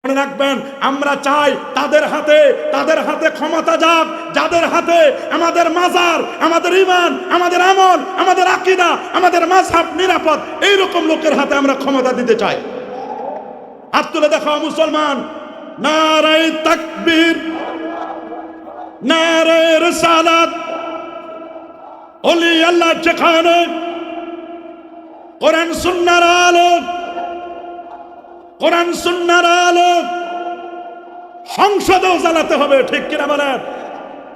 মনে রাখবেন, আমরা চাই তাদের হাতে ক্ষমতা যাক, যাদের হাতে আমাদের মাজার, আমাদের ঈমান, আমাদের আমল, আমাদের আকীদা, আমাদের মাযহাব নিরাপদ, এইরকম লোকের হাতে আমরা ক্ষমতা দিতে চাই। হাত তুলে দেখাও মুসলমান। নারায়ে তাকবীর, নারায়ে রিসালাত। ওলি আল্লাহ যেখানে কোরআন সুন্নাহর আলো, কোরআন সুন্নাহর আলো সংসদেও জ্বালাতে হবে, ঠিক কিনা বলেন?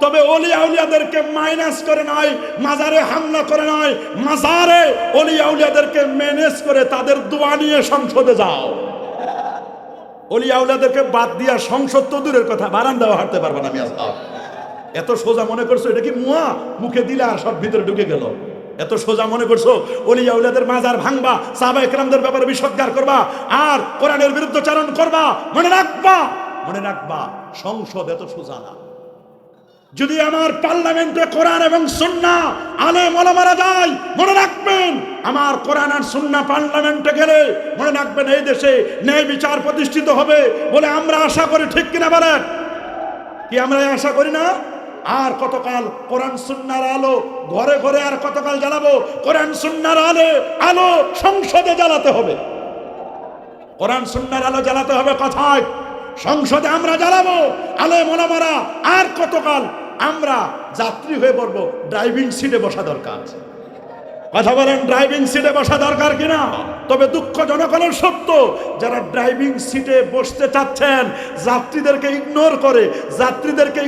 তবে ওলিয়া উলিয়াদেরকে মাইনাস করে নয়, মাজারে হামলা করে নয়, মাজারে ওলিয়া উলিয়াদেরকে ম্যানেজ করে তাদের দোয়া নিয়ে সংসদে যাও। ওলিয়া উলিয়াদেরকে বাদ দিয়া সংসদ তো দূরের কথা, বারান্দাও হাঁটতে পারবে না। আমি এত সোজা মনে করছো এটা কি মুয়া? মুখে দিলে আর সব ভিতরে ঢুকে গেল। এত সোজা মনে করছো ওলিয়া উলিয়াদের মাজার ভাঙবা, সাহাবায়ে কেরামদের ব্যাপারে বিষোদ্গার করবা, আর কোরআনের বিরুদ্ধচারণ করবা? মনে রাখবা সংসদ এত সোজা না। যদি আমার পার্লামেন্টে কোরআন এবং সুন্নাহ আলেম ওলামারা যায়, মনে রাখবেন আমার কোরআন আর সুন্নাহ পার্লামেন্টে গেলে মনে রাখবেন এই দেশে ন্যায় বিচার প্রতিষ্ঠিত হবে বলে আমরা আশা করি, ঠিক কিনা বলেন? কি আমরা আশা করি না? আর কতকাল কোরআন সুন্নাহর আলো ঘরে ঘরে আর কতকাল জ্বালাবো? কোরআন সুন্নাহর আলো সংসদে জ্বালাতে হবে। কোরআন সুন্নাহর আলো জ্বালাতে হবে কোথায়? সংসদে আমরা জ্বালাবো। আলেম ওলামারা আর কতকাল আমরা যাত্রী হয়ে পড়বো? ড্রাইভিং সিটে বসা দরকার। কথা বলেন, ড্রাইভিং সিটে বসা দরকার কিনা? তবে দুঃখজনক হলো সত্য, যারা ড্রাইভিং সিটে বসতে চাচ্ছেন যাত্রীদেরকে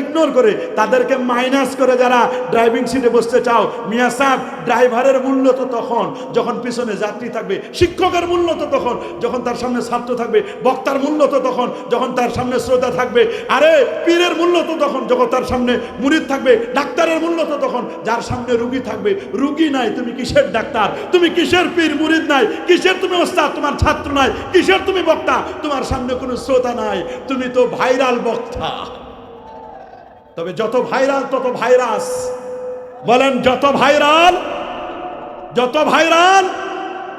ইগনোর করে তাদেরকে মাইনাস করে যারা ড্রাইভিং সিটে বসতে চাও, মিয়া সাহেব, ড্রাইভারের মূল্য তো তখন যখন পিছনে যাত্রী থাকবে, শিক্ষকের মূল্য তো তখন যখন তার সামনে ছাত্র থাকবে, বক্তার মূল্য তো তখন যখন তার সামনে শ্রোতা থাকবে, আরে পীরের মূল্য তো তখন যখন তার সামনে মুরিদ থাকবে, ডাক্তারের মূল্য তো তখন যার সামনে রুগী থাকবে। রুগী নাই তুমি কিসের ডাক্তার? তুমি কিসের পীর? মুরিদ নাই কিসের তুমি ওস্তাদ? তোমার ছাত্র নাই কিসের তুমি বক্তা? তোমার সামনে কোনো শ্রোতা নাই, তুমি তো ভাইরাল বক্তা। তবে যত ভাইরাল তত ভাইরাস। বলেন, যত ভাইরাল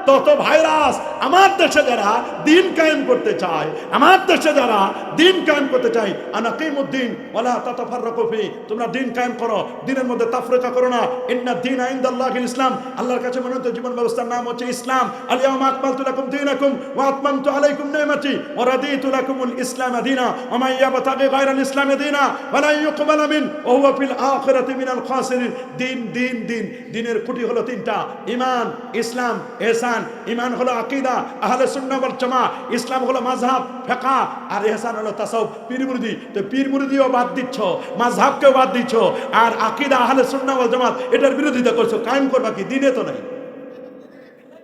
তত ভাইরাস। আমার দেশে যারা দিন কায়েম করতে চায়, আনাকিমুদ্দিন ওয়ালা তাতাফাররাকু ফি, তোমরা দিন কায়েম করো, দিনের মধ্যে তাফরিকা করো না। ইন্না দীনা ইনদাল্লাহিল ইসলাম, আল্লাহর কাছে মনোনীত জীবন ব্যবস্থার নাম হচ্ছে ইসলাম। আল ইয়াউমা আকমালতু লাকুম দীনাকুম ওয়া আতমামতু আলাইকুম নি'মাতি ওয়া রাদিতু লাকুমুল ইসলাম দীনা ওয়া মান ইয়াবতাগি গায়রাল ইসলামি দীনা ওয়া লা ইউকবালা মিন ওয়া হুয়া ফিল আখিরাতি মিনাল খাসিরিন। দিনের খুঁটি হলো তিনটা: ঈমান, ইসলাম, ইহসান। ঈমান হলো আকীদা আহলে সুন্নাহ ওয়াল জামাত, ইসলাম হলো মাযহাব ফিকহ, আর ইহসান হলো তাসাউফ পীর মুরিদি। তো পীর মুরিদিও বাদ দিচ্ছ, মাযহাবকেও বাদ দিচ্ছ, আর আকীদা আহলে সুন্নাহ ওয়াল জামাত এটার বিরোধিতা করছো। কায়েম করবা কি? দিনে তো নাই।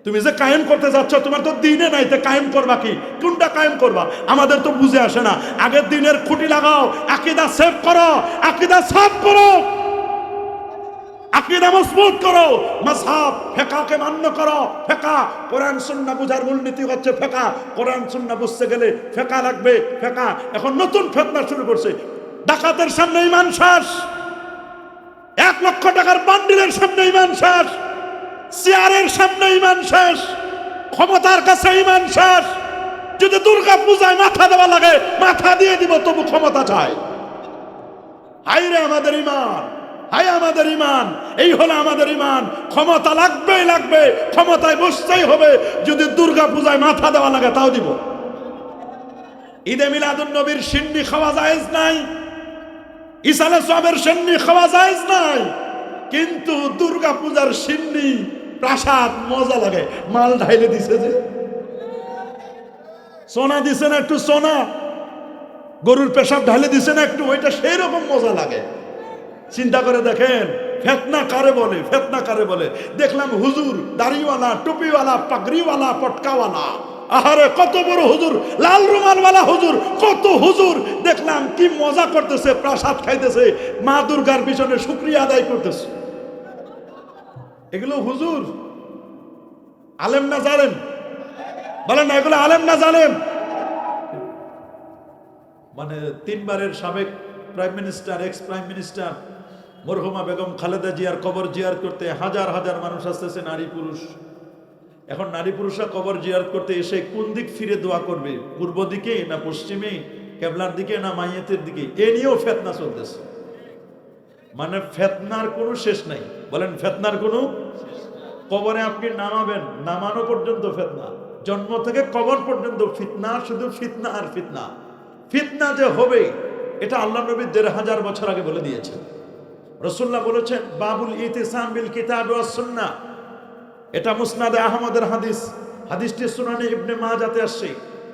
তুমি যে কায়েম করতে যাচ্ছ তোমার তো দিনে নাই, তো কায়েম করবা কি? কোনটা কায়েম করবা? আমাদের তো বুঝে আসে না। আগে দিনের খুঁটি লাগাও, আকীদা সেভ করো, আকীদা সাফ করো, আকীদা মজবুত করো, মাযহাব ফিকহকে মান্য করো। ফিকহ কোরআন সুন্নাহ বুঝার মূলনীতি হচ্ছে ফিকহ। কোরআন সুন্নাহ বুঝতে গেলে ফিকহ লাগবে। ফিকহ এখন নতুন ফিতনা শুরু করছে। ডাকাতের সামনে ঈমান শেষ, 1 লক্ষ টাকার বান্ডিলের সামনে ঈমান শেষ, চেয়ারের সামনে ঈমান শেষ, ক্ষমতার কাছে ঈমান শেষ। যদি দুর্গা পূজায় মাথা দেওয়া লাগে মাথা দিয়ে দিব, তবু ক্ষমতা চাই। হায়রে আমাদের ঈমান, হায় আমাদের ঈমান, এই হলো আমাদের ঈমান। ক্ষমতা লাগবে, ক্ষমতায় বসতেই হবে। যদি দুর্গা পূজায় মাথা দেওয়া লাগে তাও দিব। ঈদে মিলাদুন নবীর সিন্নি খাওয়া জায়েজ নাই, ইসালে সবের সিন্নি খাওয়া জায়েজ নাই, কিন্তু দুর্গা পূজার সিন্নি প্রসাদ মজা লাগে। মাল ঢাইলে দিছে, যে সোনা দিছে না একটু, সোনা গরুর পেশাব ঢাইলে দিছে না একটু, ওইটা সেই রকম মজা লাগে। চিন্তা করে দেখেন ফেতনা কারে বলে। দেখলাম হুজুর দাড়িওয়ালা, টুপিওয়ালা, পাগড়িওয়ালা, পটকাওয়ালা, আহারে কত বড় হুজুর, লাল রুমালওয়ালা হুজুর, কত হুজুর দেখলাম কি মজা করতেছে, প্রসাদ খাইতেছে, মা দুর্গার পিছনে শুকরিয়া আদায় করতেছে। এগুলো হুজুর? আলেম না জালেম? বলেন না, এগুলো আলেম না জালেম? মানে 3 বারের সাবেক prime minister, ex prime minister মরহুমা বেগম খালেদা জিয়ার কবর জিয়ার করতে হাজার হাজার মানুষ আসতেছে, নারী পুরুষ। এখন নারী পুরুষরা কবর জিয়ারত করতে এসে কোন দিক ফিরে দোয়া করবে, পূর্ব দিকে না পশ্চিমে, কেবলার দিকে না মাইয়াতের দিকে, এ নিয়েও ফেতনা চলতেছে। মানে ফেতনার কোনো শেষ নাই। বলেন ফেতনার কোনো, কবরে আপনি নামাবেন, নামানো পর্যন্ত ফিতনা, জন্ম থেকে কবর পর্যন্ত ফিতনা, শুধু ফিতনা আর ফিতনা। ফিতনা যে হবে এটা আল্লাহ নবী ১৫০০ বছর আগে বলে দিয়েছেন। রাসূলুল্লাহ বলেছেন বাবুল ইতিসাম বিল কিতাব ওয়াস সুন্নাহ, এটা মুসনাদে আহমদের হাদিস, হাদিসটি সুনানে ইবনে মাজাতে আসছে।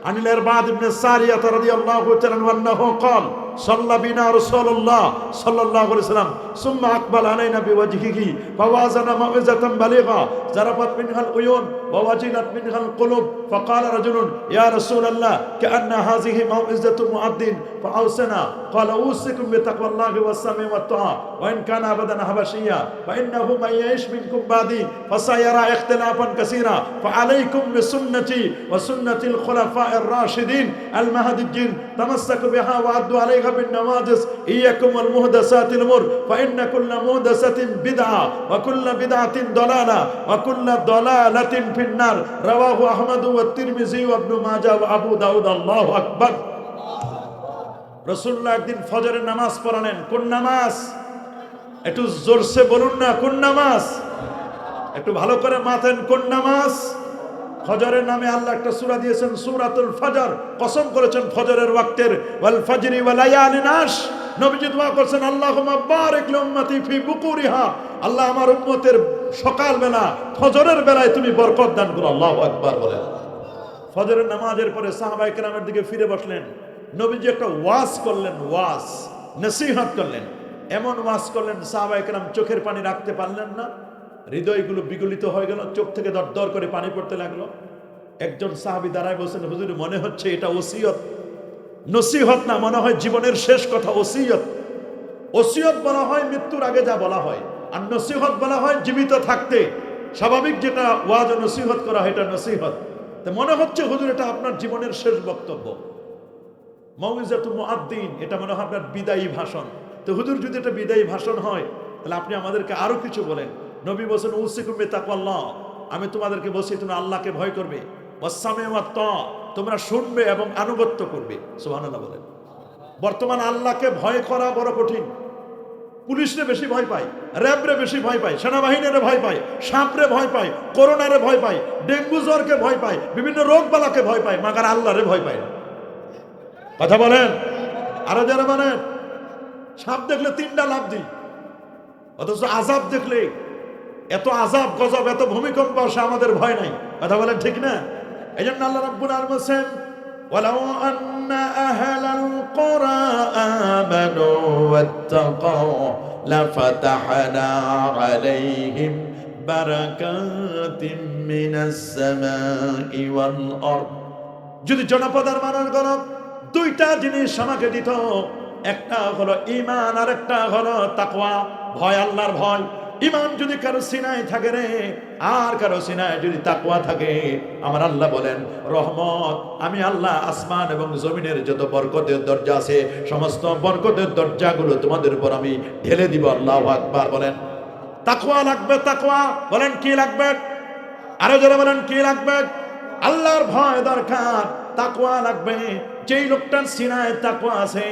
আনিল ইরবাদ ইবনে সারিয়া রাদিয়াল্লাহু তাআলা আনহু قال صلى بنا رسول الله صلى الله عليه وسلم ثم اقبل علينا بوجهه فوازنا موعظه بليغه ضربت منها العيون ووجلت منها القلوب فقال رجل يا رسول الله كأن هذه موعظه مؤذن فاوصنا قال اوصيكم بتقوى الله والسمع والطاعه وان كان ابدا حبشيا فانه من يعيش منكم بعدي فسيرى اختلافا كثيرا فعليكم بسنتي وسنه الخلفاء الراشدين المهديين تمسكوا بها وعدوا عليها بالنواجذ إياكم والمحدثات الأمور فإن كل محدثة بدعة وكل بدعة ضلالة وكل ضلالة في النار رواه أحمد والترمذي وابن ماجه وأبو داود الله أكبر। রাসূলুল্লাহ একদিন ফজরের নামাজ পড়ালেন। কোন নামাজ? একটু জোরসে বলুন না, কোন নামাজ? একটু ভালো করে মাথেন, কোন নামাজ? ফজরের নামে আল্লাহ একটা সূরা দিয়েছেন, সূরাতুল ফজর। কসম করেছেন ফজরের ওয়াক্তের, ওয়াল ফজরি ওয়া লায়ালিন আশ। নবীজি দোয়া করেছেন আল্লাহুম্মা বারিক লি উম্মতি ফি বুকুরিহা, আল্লাহ আমার উম্মতের সকাল বেলা ফজরের বেলায় তুমি বরকত দান করো। আল্লাহু আকবার বলেন। ফজরের নামাজের পরে সাহাবায়ে কেরামের দিকে ফিরে বসলেন। নবীজি একটা ওয়াজ করলেন, ওয়াজ, নসিহত করলেন। এমন ওয়াজ করলেন সাহাবায়ে কেরাম চোখের পানি রাখতে পারলেন না, হৃদয়গুলো বিগলিত হয়ে গেল, চোখ থেকে দরদর করে পানি পড়তে লাগলো। একজন সাহাবী দাঁড়ায় বলছেন হুজুর মনে হচ্ছে এটা ওসিয়ত, নসিহত না, মনে হয় জীবনের শেষ কথা। ওসিয়ত, ওসিয়ত বলা হয় মৃত্যুর আগে যা বলা হয়, আর নসিহত বলা হয় জীবিত থাকতে। স্বাভাবিক যেটা ওয়াজ ও নসিহত করা হয় এটা নসিহত। তো মনে হচ্ছে হুজুর এটা আপনার জীবনের শেষ বক্তব্য, মাউইজাতুল মুআদ্দিন, এটা মনে হয় আপনার বিদায়ী ভাষণ। তো হুজুর যদি এটা বিদায়ী ভাষণ হয় তাহলে আপনি আমাদেরকে আরো কিছু বলেন। নবী বলেন উসিকুম বিতাকওয়াল্লাহ, আমি তোমাদেরকে বলছি তোমরা আল্লাহকে ভয় করবে, ওয়াসসামি ওয়াত তা, তোমরা শুনবে এবং আনুগত্য করবে। সুবহানাল্লাহ বলেন। বর্তমান আল্লাহকে ভয় করা বড় কঠিন। পুলিশরে বেশি ভয় পায়, র্যাবরে বেশি ভয় পায়, সেনাবাহিনীরে ভয় পায়, সাপরে ভয় পায়, করোনারে ভয় পায়, ডেঙ্গু জ্বরকে ভয় পায়, বিভিন্ন রোগ বালাকে ভয় পায়, মাগার আল্লাহরে ভয় পায় না। কথা বলেন। আরো যারা মানে সাপ দেখলে 3টা লাফ দিই, অথচ আযাব দেখলে এত আযাব গজব, এত ভূমিকম্প আসে, আমাদের ভয় নাই। কথা বলেন ঠিক না? এই জন্য আল্লাহ রাব্বুল আলামিন বলেন ওয়ালাউ আন্না আহলাল কুরা আমানু ওয়াত্তাকাউ লাফাতাহনা আলাইহিম বারাকাতিম মিনাস সামাই ওয়াল আরদ। যদি জনপদের মানুষগণ 2টা জিনিস আমাকে দিত, একটা হলো ঈমান আর একটা হলো তাকওয়া, ভয়, আল্লাহর ভয়। ঈমান যদি কারো সিনায় থাকে রে, আর কারো সিনায় যদি তাকওয়া থাকে, আমার আল্লাহ বলেন রহমত, আমি আল্লাহ আসমান এবং জমিনের যত বরকতের দরজা আছে সমস্ত বরকতের দরজাগুলো তোমাদের উপর আমি ঢেলে দিব। আল্লাহু আকবার বলেন। তাকওয়া লাগবে, তাকওয়া। বলেন কি লাগবে? আরো যারা বলেন কি লাগবে? আল্লাহর ভয় দরকার, তাকওয়া লাগবে। যেই লোকটার সিনায় তাকওয়া আছে,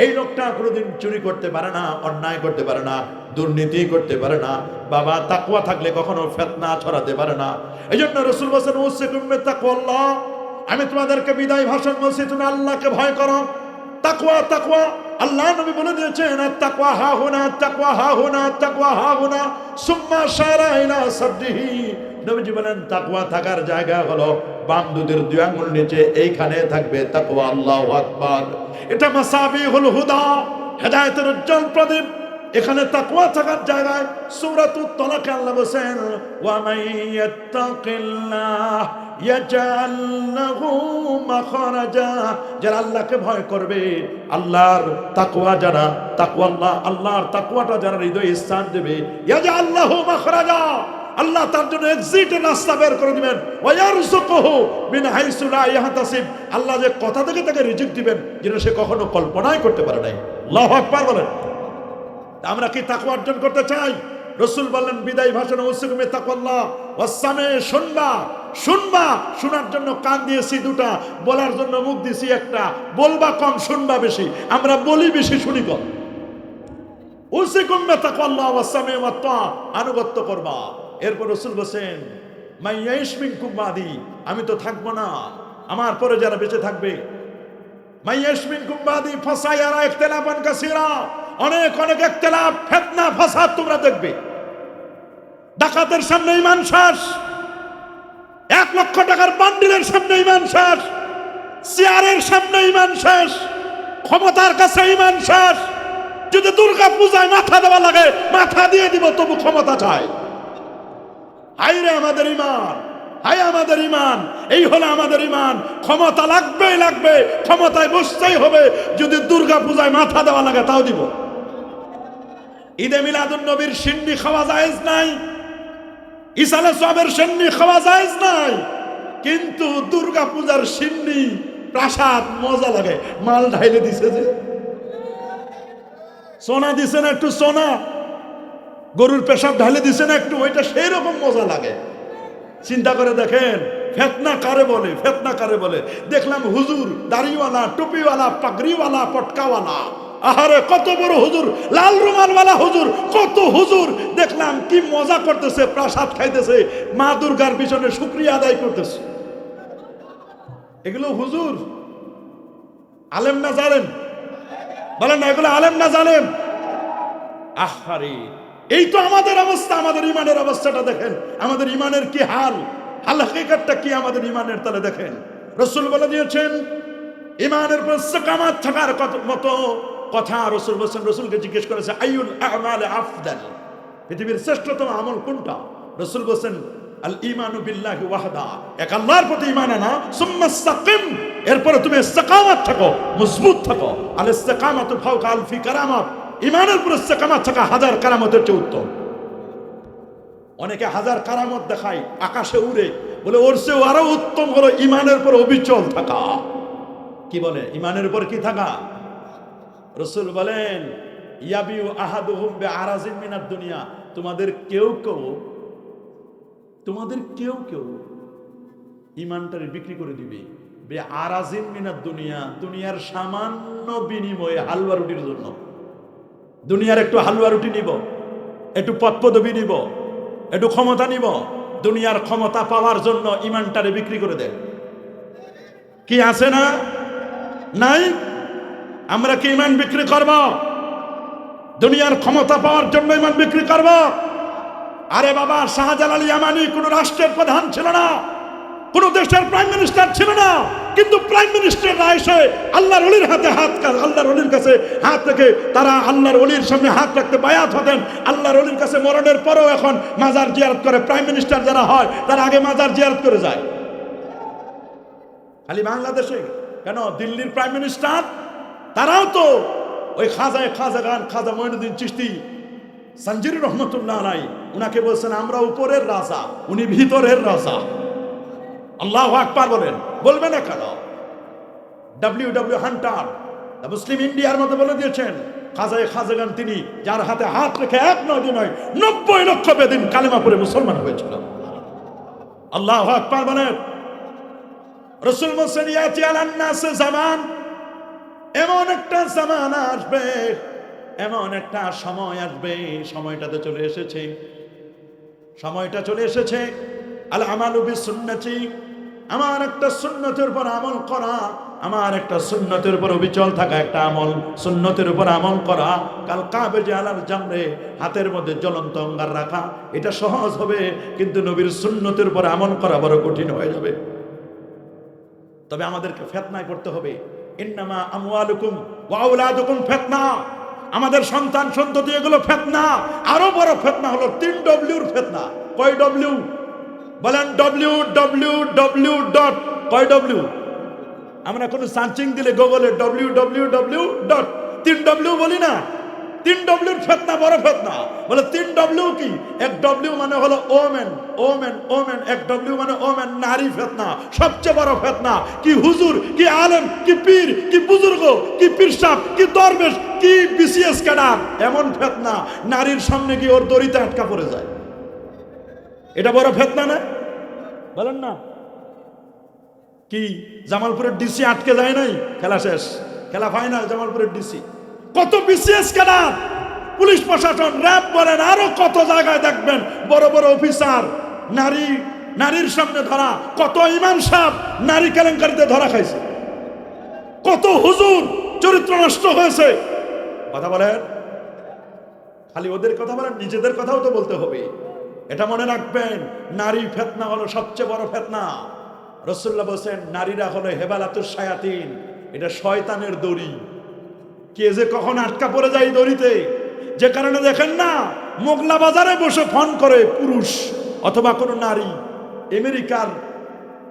এই লোকটা কোনোদিন চুরি করতে পারে না, অন্যায় করতে পারে না, দুর্নীতি করতে পারে না। বাবা তাকওয়া থাকলে কখনো ফিতনা ছড়াতে পারে না। এইজন্য রাসূল বলেছেন উসিকুম বিতাকওয়াল্লাহ, আমি তোমাদেরকে বিদায় ভাষণ বলছি, তুমি আল্লাহকে ভয় করো। তাকওয়া, তাকওয়া, আল্লাহ নবী বলে দিয়েছেন তাকওয়া হা হুনা, তাকওয়া হা হুনা, তাকওয়া হা হুনা, সুম্মা শারা ইলা সাদরিহি। নবীজি বলেন তাকওয়া থাকার জায়গা হলো বাম দুধের 2 আঙ্গুল নিচে, এইখানে থাকবে তাকওয়া। আল্লাহু আকবার। এটা মাসাবিহুল হুদা, হেদায়েতের উজ্জ্বল প্রদীপ। এখানে তাকওয়া থাকার জায়গায় সূরাতুত তালাকে আল্লাহ বলেন ওয়া মাইয়াত্তাকিল্লাহ ইয়াজআল লাহু মাখরাজা। যারা আল্লাহকে ভয় করবে, আল্লাহর তাকওয়া যারা, তাকওয়াল্লাহ, আল্লাহর তাকওয়াটা যারা হৃদয়ে স্থান দেবে, ইয়াজআল লাহু মাখরাজা, আল্লাহ তার জন্য এক্সিটের রাস্তা বের করে দিবেন। ওয়ায়ারযুকুহু মিন হাইসু লা ইয়াহতাসিব, আল্লাহ যে কথা থেকে তাকে রিজিক দিবেন যেটা সে কখনো কল্পনাই করতে পারে নাই। আল্লাহু আকবার বলেন। আমরা কি তাকওয়া অর্জন করতে চাই? রাসূল বললেন বিদায় ভাষণে উসিকুম বিতাকওয়াল্লাহ ওয়াসসামে, শুনবা শুনবা, শোনার জন্য কান দিয়েছি দুটা, বলার জন্য মুখ দিয়েছি একটা। বলবা কম, শুনবা বেশি। আমরা বলি বেশি, শুনি কম। উসিকুম বিতাকওয়াল্লাহ ওয়াস সামি ওয়াত তাআ, আনুগত্য করবা। এরপর রাসূল বলেন মান ইয়াইশ মিনকুম বাদি, আমি তো থাকবো না, আমার পরে যারা বেঁচে থাকবে, মান ইয়াইশ মিনকুম বাদি ফাসায়ারা ইখতিলাফান কাসীরা, অনেক অনেক ইখতিলাফ, ফিতনা, ফাসাদ তোমরা দেখবে। ডাকাতের সামনে ঈমান শেষ, 1 লক্ষ টাকার বান্ডিলের সামনে ঈমান শেষ, চেয়ারের সামনে ঈমান শেষ, ক্ষমতার কাছে ঈমান শেষ। যদি দুর্গা পূজায় মাথা দেওয়া লাগে মাথা দিয়ে দিব, তবু ক্ষমতা চাই। হাই রে আমাদের ঈমান, হাই আমাদের ঈমান, এই হলো আমাদের ঈমান। ক্ষমতা লাগবেই লাগবে, ক্ষমতায় বসতেই হবে। যদি দুর্গা পূজায় মাথা দেওয়া লাগে তাও দিব। ঈদে মিলাদুন নবীর সিন্নি খাওয়া জায়েজ নাই, ইসালে সবের সিন্নি খাওয়া জায়েজ নাই, কিন্তু দুর্গা পূজার সিন্নি প্রসাদ মজা লাগে। মাল ঢাইলে দিছে, যে সোনা দিছে না একটু, সোনা গরুর পেশাব ঢালে দিছে না একটু, ওইটা সেই রকম মজা লাগে। চিন্তা করে দেখেন ফিতনা কারে বলে, ফিতনা কারে বলে। দেখলাম হুজুর, দাড়িওয়ালা, টুপিওয়ালা, পাগড়িওয়ালা, পটকাওয়ালা, আহারে কত বড় হুজুর, লাল রুমালওয়ালা হুজুর, কত হুজুর দেখলাম কি মজা করতেছে, প্রসাদ খাইতেছে, মা দুর্গার পিছনে শুকরিয়া আদায় করতেছে। এগুলো হুজুর আলেম না জানেন? বলেন না, এগুলো আলেম না জানেন? আহারে, এই তো আমাদের অবস্থা। আমাদের ইমানের অবস্থাটা দেখেন, আমাদের ইমানের কি হাল, হাকিকতটা কি আমাদের ইমানের, তাহলে দেখেন রাসূল বলে দিয়েছেন ইমানের উপর ইস্তেকামাত থাকার মতো কথা। রাসূল বলেছেন, রাসূলকে জিজ্ঞেস করেছে আইয়ুল আ'মাল আফদাল, পৃথিবীর শ্রেষ্ঠতম আমল কোনটা? রাসূল বলেছেন আল ঈমানু বিল্লাহি ওয়াহদা, এক আল্লাহর প্রতি ঈমান আনা, সুম্মা ইসতাকিম, এরপরে তুমি ইস্তেকামাত থাকো, মজবুত থাকো। আল ইস্তেকামাতু ফাওকা আলফি কারামাত, ঈমানের উপর ইস্তেকামাত থাকা 1000 কারামতের চেয়ে উত্তম। অনেকে 1000 কারামত দেখায়, আকাশে উড়ে, বলে ওর চেয়ে আরো উত্তম হলো ঈমানের উপর অবিচল থাকা। কি বলে? ঈমানের উপর কি থাকা? রাসূল বলেন ইয়াবিউ আহাদুহুম বিআরাজিন মিনাদ দুনিয়া, তোমাদের কেউ কেউ ঈমানটারে বিক্রি করে দিবে বিআরাজিন মিনাদ দুনিয়া, দুনিয়ার সামান্য বিনিময়ে, হালুয়া রুটির জন্য। দুনিয়ার একটু হালুয়া রুটি নিব, একটু পদপদবি নিব, একটু ক্ষমতা নিব, দুনিয়ার ক্ষমতা পাওয়ার জন্য ঈমানটারে বিক্রি করে দেয়। কি আছে না? নাই? আমরা কি ঈমান বিক্রি করব? দুনিয়ার ক্ষমতা পাওয়ার জন্য ঈমান বিক্রি করব? আরে বাবা, শাহজালাল ইয়ামানি কোন রাষ্ট্রের প্রধান ছিল না, কোন দেশের প্রাইম মিনিস্টার ছিল না, কিন্তু প্রাইম মিনিস্টাররা এসে আল্লাহর ওলির হাতে আল্লাহর ওলির কাছে হাত রেখে তারা আল্লাহর ওলির সামনে হাত রাখতে বায়াত হতেন। আল্লাহর ওলির কাছে মরণের পরেও এখন মাজার জিয়ারত করে। প্রাইম মিনিস্টার যারা হয় তারা আগে মাজার জিয়ারত করে যায়। খালি বাংলাদেশে কেন, দিল্লির প্রাইম মিনিস্টার তারাও তো ওই খাজা মঈনুদ্দিন চিশতি সঞ্জির রহমতুল্লাহ আলাইহি, উনাকে বলছেন আমরা উপরের রাজা, উনি ভিতরের রাজা। আল্লাহু আকবার বলেন, বলবে না কেন? ডব্লিউ হান্টার মুসলিম ইন্ডিয়ার মধ্যে বলে দিয়েছেন খাজাগান তিনি, যার হাতে হাত রেখে 1 নয় 2 নয় 90 লক্ষ বেদিন কালেমা পড়ে মুসলমান হয়েছিল। আল্লাহু আকবার বলেন। রাসূল বলেন ইয়াতি আলান নাস জামান, এমন একটা জামানা আসবে, এমন একটা সময় আসবে, সময়টাতে চলে এসেছে, সময়টা চলে এসেছে। আল আমালু বিসুন্নতি, আমার একটা সুন্নতের উপর আমল করা, আমার একটা সুন্নতের উপর অবিচল থাকা, একটা আমল, সুন্নতের উপর আমল করা। কাল কাবেজে আলাল জামরে, হাতের মধ্যে জ্বলন্ত অঙ্গার রাখা, এটা সহজ হবে, কিন্তু নবীর সুন্নতের উপর আমল করা বড় কঠিন হয়ে যাবে। তবে আমাদেরকে ফিতনায় পড়তে হবে। ইন্নামা আমওয়ালুকুম ওয়া আওলাদুকুম ফিতনা, আমাদের সন্তান সন্ততি এগুলো ফিতনা। আরো বড় ফিতনা হলো 3 ডব্লিউর ফিতনা। কয় ডব্লিউ? বলেন www. কয় ডব্লিউ? আমরা কোনো সার্চিং দিলে গুগলে www. 3 ডব্লিউ বলি না? 3 ডব্লিউর ফিতনা বড় ফিতনা। বলে 3 ডব্লিউ কি? 1 ডব্লিউ মানে হলো ওমেন, ওমেন, ওমেন। 1 ডব্লিউ মানে ওমেন, নারী ফিতনা, সবচেয়ে বড় ফিতনা। কি হুজুর, কি আলেম, কি পীর, কি বুজুর্গ, কি পীর সাহেব, কি দরবেশ, কি বিসিএস ক্যাডার, এমন ফিতনা নারীর সামনে গিয়ে ওর দড়িতে আটকা পড়ে যায়। এটা বড় ফিতনা না? বলেন না। কি জামালপুরের ডিসি আটকে যায় নাই? খেলা শেষ, খেলা ফাইনাল, জামালপুরের ডিসি। কত বিসিএস ক্যাডার, পুলিশ প্রশাসন, র্যাব বলেন, আরো কত জায়গায় দেখবেন বড় বড় অফিসার নারীর সামনে ধরা। কত ইমাম সাহেব নারী কেলেঙ্কারিতে ধরা খাইছে, কত হুজুর চরিত্র নষ্ট হয়েছে। কথা বলেন, খালি ওদের কথা বলেন, নিজেদের কথাও তো বলতে হবে। এটা মনে রাখবেন, নারী ফিতনা হলো সবচেয়ে বড় ফিতনা। রাসূলুল্লাহ বলেন নারীরা হলো হেবালাতুশ শায়াতিন, এটা শয়তানের দড়ি। কে যে কখন আটকা পড়ে যায় দড়িতে, যে কারণে দেখেন না মোগলা বাজারে বসে ফোন করে পুরুষ অথবা কোনো নারী, আমেরিকার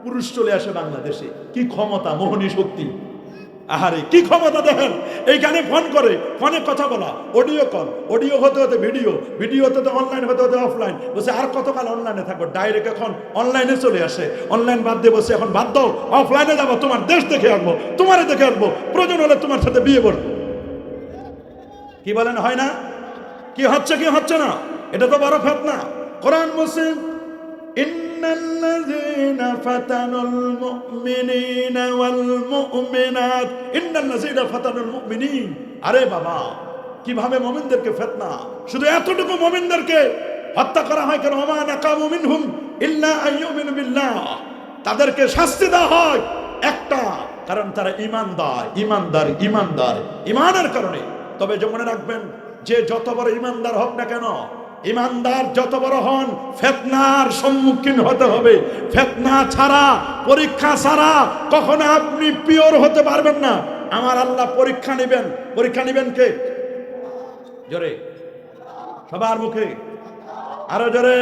পুরুষ চলে আসে বাংলাদেশে। কি ক্ষমতা, মোহনী শক্তি, আহারে কি ক্ষমতা দেখেন। এইখানে ফোন করে, ফোনে কথা বলা, অডিও কল, অডিও হতে হতে ভিডিও, ভিডিও হতে হতে অনলাইন, হতে হতে অফলাইন। বসে আর কতকাল অনলাইনে থাকবো, ডাইরেক্ট এখন অনলাইনে চলে আসে। অনলাইন বাদ দিয়ে বসে এখন বাদ দাও, অফলাইনে যাবো, তোমার দেশ দেখে আনবো, তোমারে দেখে আনবো, প্রয়োজন হলে তোমার সাথে বিয়ে করবো। কি বলেন, হয় না? কি হচ্ছে কি হচ্ছে না? এটা তো বড় ফিতনা। কোরআন বলছে ইন্নাল্লাযীনা ফাতানুল মুমিনিনা ওয়াল মুমিনাত, ইন্নাল্লাযীনা ফাতানুল মুমিনিন। আরে বাবা, কিভাবে মুমিনদেরকে ফিতনা, শুধু এতটুকু মুমিনদেরকে হত্যা করা হয় কেন? ওমা নাকামু মিনহুম ইল্লা আইয়ুমিনু বিল্লাহ, তাদেরকে শাস্তি দেওয়া হয় একটা কারণ তারা ইমানদার ইমানের কারণে। তবে যে মনে রাখবেন, যে যত বড় ইমানদার হোক না কেন, ইমানদার যত বড় হন, ফিতনার সম্মুখীন হতে হবে। ফিতনা ছাড়া, পরীক্ষা ছাড়া কখনো আপনি পিওর হতে পারবেন না। আমার আল্লাহ পরীক্ষা নেবেন। পরীক্ষা নেবেন কে? জোরে, সবার মুখে আরো জোরে,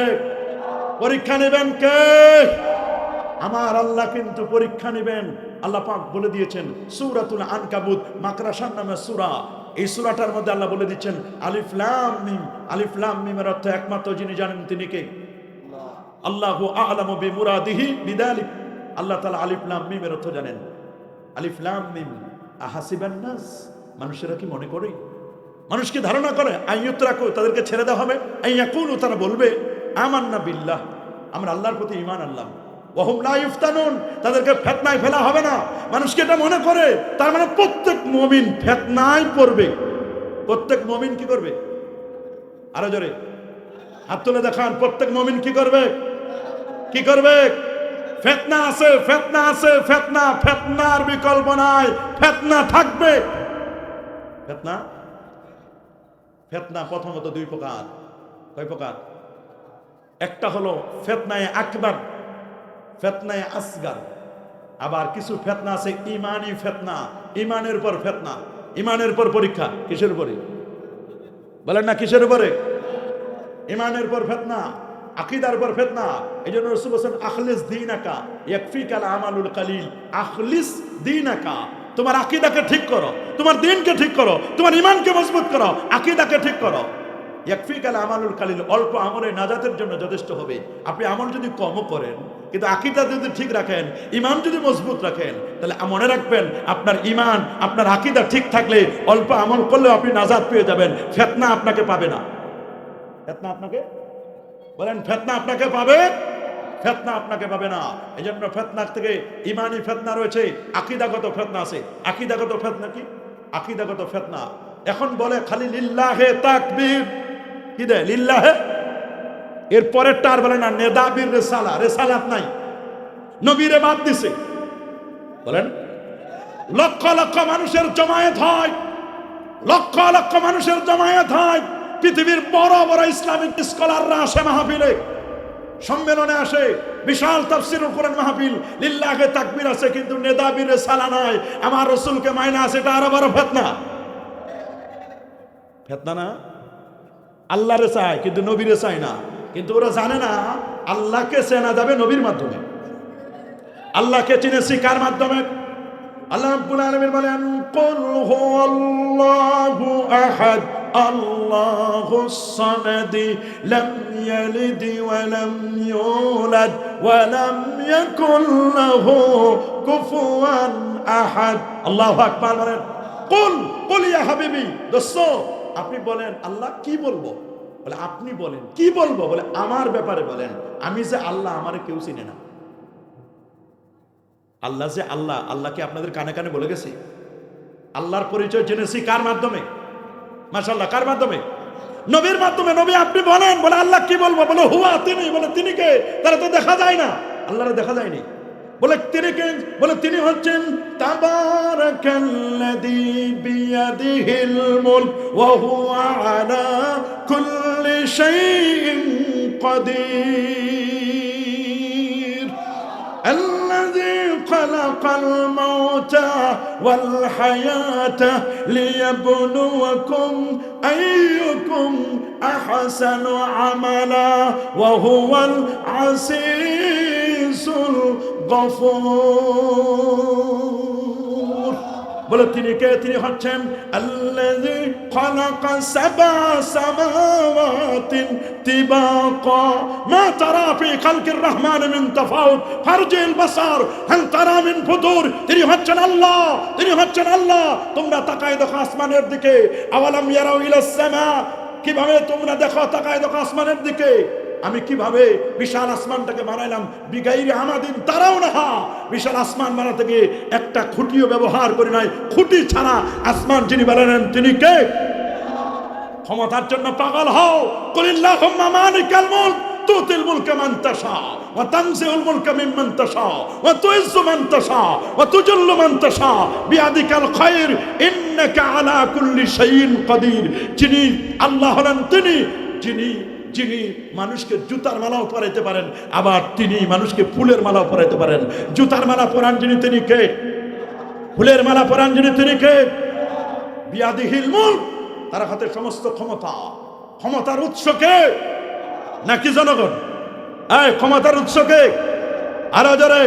পরীক্ষা নেবেন কে? আমার আল্লাহ কিন্তু পরীক্ষা নেবেন। আল্লাহ পাক বলে দিয়েছেন সূরাতুল আনকাবুত, মাকরাসার নামে সূরা। এই সূরাটার মধ্যে আল্লাহ বলে দিচ্ছেন আলিফ লাম মিম। আলিফ লাম মিমের অর্থ একমাত্র যিনি জানেন তিনি কে? আল্লাহু আ'লামু বিমুরাদিহি বিযালিক। আল্লাহ তাআলা আলিফ লাম মিমের অর্থ জানেন। আলিফ লাম মিম আহাসিবান নাস, মানুষেরা কি মনে করে, মানুষ কি ধারণা করে আইয়ুতরাকু, তাদেরকে ছেড়ে দেওয়া হবে? আইয়াকুলু, তারা বলবে আমান্না বিল্লাহ, আমরা আল্লাহর প্রতি ঈমান আনলাম। ওয়াহুম লা ইফতানুন, তাদেরকে ফিতনায় ফেলা হবে না। মানুষকে এটা মনে করে, তার মানে প্রত্যেক মুমিন ফিতনায় পড়বে। প্রত্যেক মুমিন কি করবে? আরো জোরে হাত তুলে দেখান, প্রত্যেক মুমিন কি করবে? কি করবে? ফিতনা আছে, ফিতনা আছে, ফিতনা, ফিতনার বিকল্প নাই, ফিতনা থাকবে। ফিতনা প্রথমত দুই প্রকার। কয় প্রকার? একটা হলো ফিতনায়ে আকবার, ফিতনায়ে আসগার। আবার কিছু ফিতনা আছে ঈমানি ফিতনা, ঈমানের পর ফিতনা, ঈমানের পর পরীক্ষা। কিসের উপরে বলেন না? কিসের উপরে? ঈমানের পর ফিতনা, আকীদার পর ফিতনা। এইজন্য রাসূল বলেন আখলিস দীনাকা ইয়াকফিকাল আমালুল কালিল। আখলিস দীনাকা, তোমার আকীদাকে ঠিক করো, তোমার দ্বীনকে ঠিক করো, তোমার ঈমানকে মজবুত করো, আকীদাকে ঠিক করো। ইয়াকফিকাল আমালুল কালিল, অল্প আমলে নাজাতের জন্য যথেষ্ট হবে। আপনি আমল যদি কম করেন কিন্তু আকীদা যদি ঠিক রাখেন, ঈমান যদি মজবুত রাখেন, তাহলে মনে রাখবেন আপনার ঈমান, আপনার আকীদা ঠিক থাকলে অল্প আমল করলেও আপনি নাজাত পেয়ে যাবেন। ফিতনা আপনাকে পাবে না। ফিতনা আপনাকে, বলেন ফিতনা আপনাকে পাবে? ফিতনা আপনাকে পাবে না। এজন্য ফিতনা থেকে ঈমানি ফিতনা রয়েছে, আকীদাগত ফিতনা আছে। আকীদাগত ফিতনা কি? আকীদাগত ফিতনা এখন বলে খালি লিল্লাহে তাকবীর, কি দেয়? লিল্লাহে। এর পরেরটা আর বলে না নেদাবির রিসালা, রিসালাত নাই, নবীরে বাদ দিছে। বলেন লক্ষ লক্ষ মানুষের জমায়েত হয়, লক্ষ লক্ষ মানুষের জমায়েত হয়। পৃথিবীর বড় বড় ইসলামিক স্কলাররা আসে মাহফিলে, সম্মেলনে আসে, বিশাল তাফসীরুল কোরআন মাহফিল। লিল্লাহে তাকবীর আছে কিন্তু নেদাবির রিসালা নাই, আমার রাসূলকে মাইনা আছে। এটা আরো বড় ফিতনা। ফিতনা না? আল্লাহরে চায় কিন্তু নবীরে চায় না। কিন্তু ওরা জানে না আল্লাহকে চেনা যাবে নবীর মাধ্যমে। আল্লাহকে চিনেছি কার মাধ্যমে? আল্লাহ রাব্বুল আলামিন বলেন কুল হুয়াল্লাহু আহাদ আল্লাহুস সামাদ লাম ইয়ালিদ ওয়া লাম ইউলাদ ওয়া লাম ইয়াকুল লাহু কুফুয়ান আহাদ। আল্লাহু আকবার বলেন। কুল ইয়া হাবিবি, দোস্ত আপনি বলেন আল্লাহ কি বলবো? বলে আপনি বলেন কি বলবো? বলে আমার ব্যাপারে বলেন। আমি যে আল্লাহ, আমারে কেউ চিনে না। আল্লাহ যে আল্লাহ, আল্লাহকে আপনাদের কানে কানে বলে গেছি? আল্লাহর পরিচয় জেনেছি কার মাধ্যমে? মাশাআল্লাহ, কার মাধ্যমে? নবীর মাধ্যমে। নবী আপনি বলেন, বলে আল্লাহ কি বলবো? বলে হুয়া, তিনি। বলে তিনি কে? তারা তো দেখা যায় না, আল্লাহরে দেখা যায়নি। বলে তিনি কে? বলে তিনি হচ্ছেন তাবারাকাল্লাযী বিয়াদিহিল মুলক ওয়া হুয়া আলা কুল্লি শাইইন কাদির। الذي خلق الموت والحياة ليبلوكم أيكم أحسن عملا وهو العزيز الغفور। বলে তিনি কে? তিনি হচ্ছেন আল্লাযী খালাকা সাবআ সামাওয়াতিন তিবাকা মা তারা ফি খালকির রহমান মিন তাফাউত ফারজিল বাসার হাল তারা মিন ফুতুর। তিনি হচ্ছেন আল্লাহ, তিনি হচ্ছেন আল্লাহ। তোমরা তাকায় দেখো আসমানের দিকে। আওয়ালাম ইয়ারাউ ইলাস সামা, কিভাবে তোমরা দেখো, তাকায় দেখো আসমানের দিকে। আমি কিভাবে বিশাল আসমানটাকে বানাইলাম, বিগাইরি আমাদিন তারাও না। বিশাল আসমান বানাতে গিয়ে একটা খুঁটিও ব্যবহার করি নাই। খুঁটি ছাড়া আসমান যিনি বানালেন তিনি কে? ক্ষমতার জন্য পাগল হও। কুলিল্লাহুম্মা মালিকাল মুলক তুতিল মুলকা মান তাশা ওয়া তানজিউল মুলকা মিম্মান তাশা ওয়া তুইজ্জু মান তাশা ওয়া তুযিল্লু মান তাশা বিয়াদিকাল খায়র ইন্নাকা আলা কুল্লি শাইইন কাদির। যিনি আল্লাহ হলেন তিনি, যিনি মানুষকে জুতার মালাও পরাইতে পারেন, আবার তিনি মানুষকে ফুলের মালাও পরাইতে পারেন। জুতার মালা পরান যিনি তিনি কে? ফুলের মালা পরান যিনি তিনি কে? বিয়াদিহিল মুলক, তার হাতে সমস্ত ক্ষমতা। ক্ষমতার উৎস কে? নাকি জনগণ? এই ক্ষমতার উৎস কে? আরো জোরে,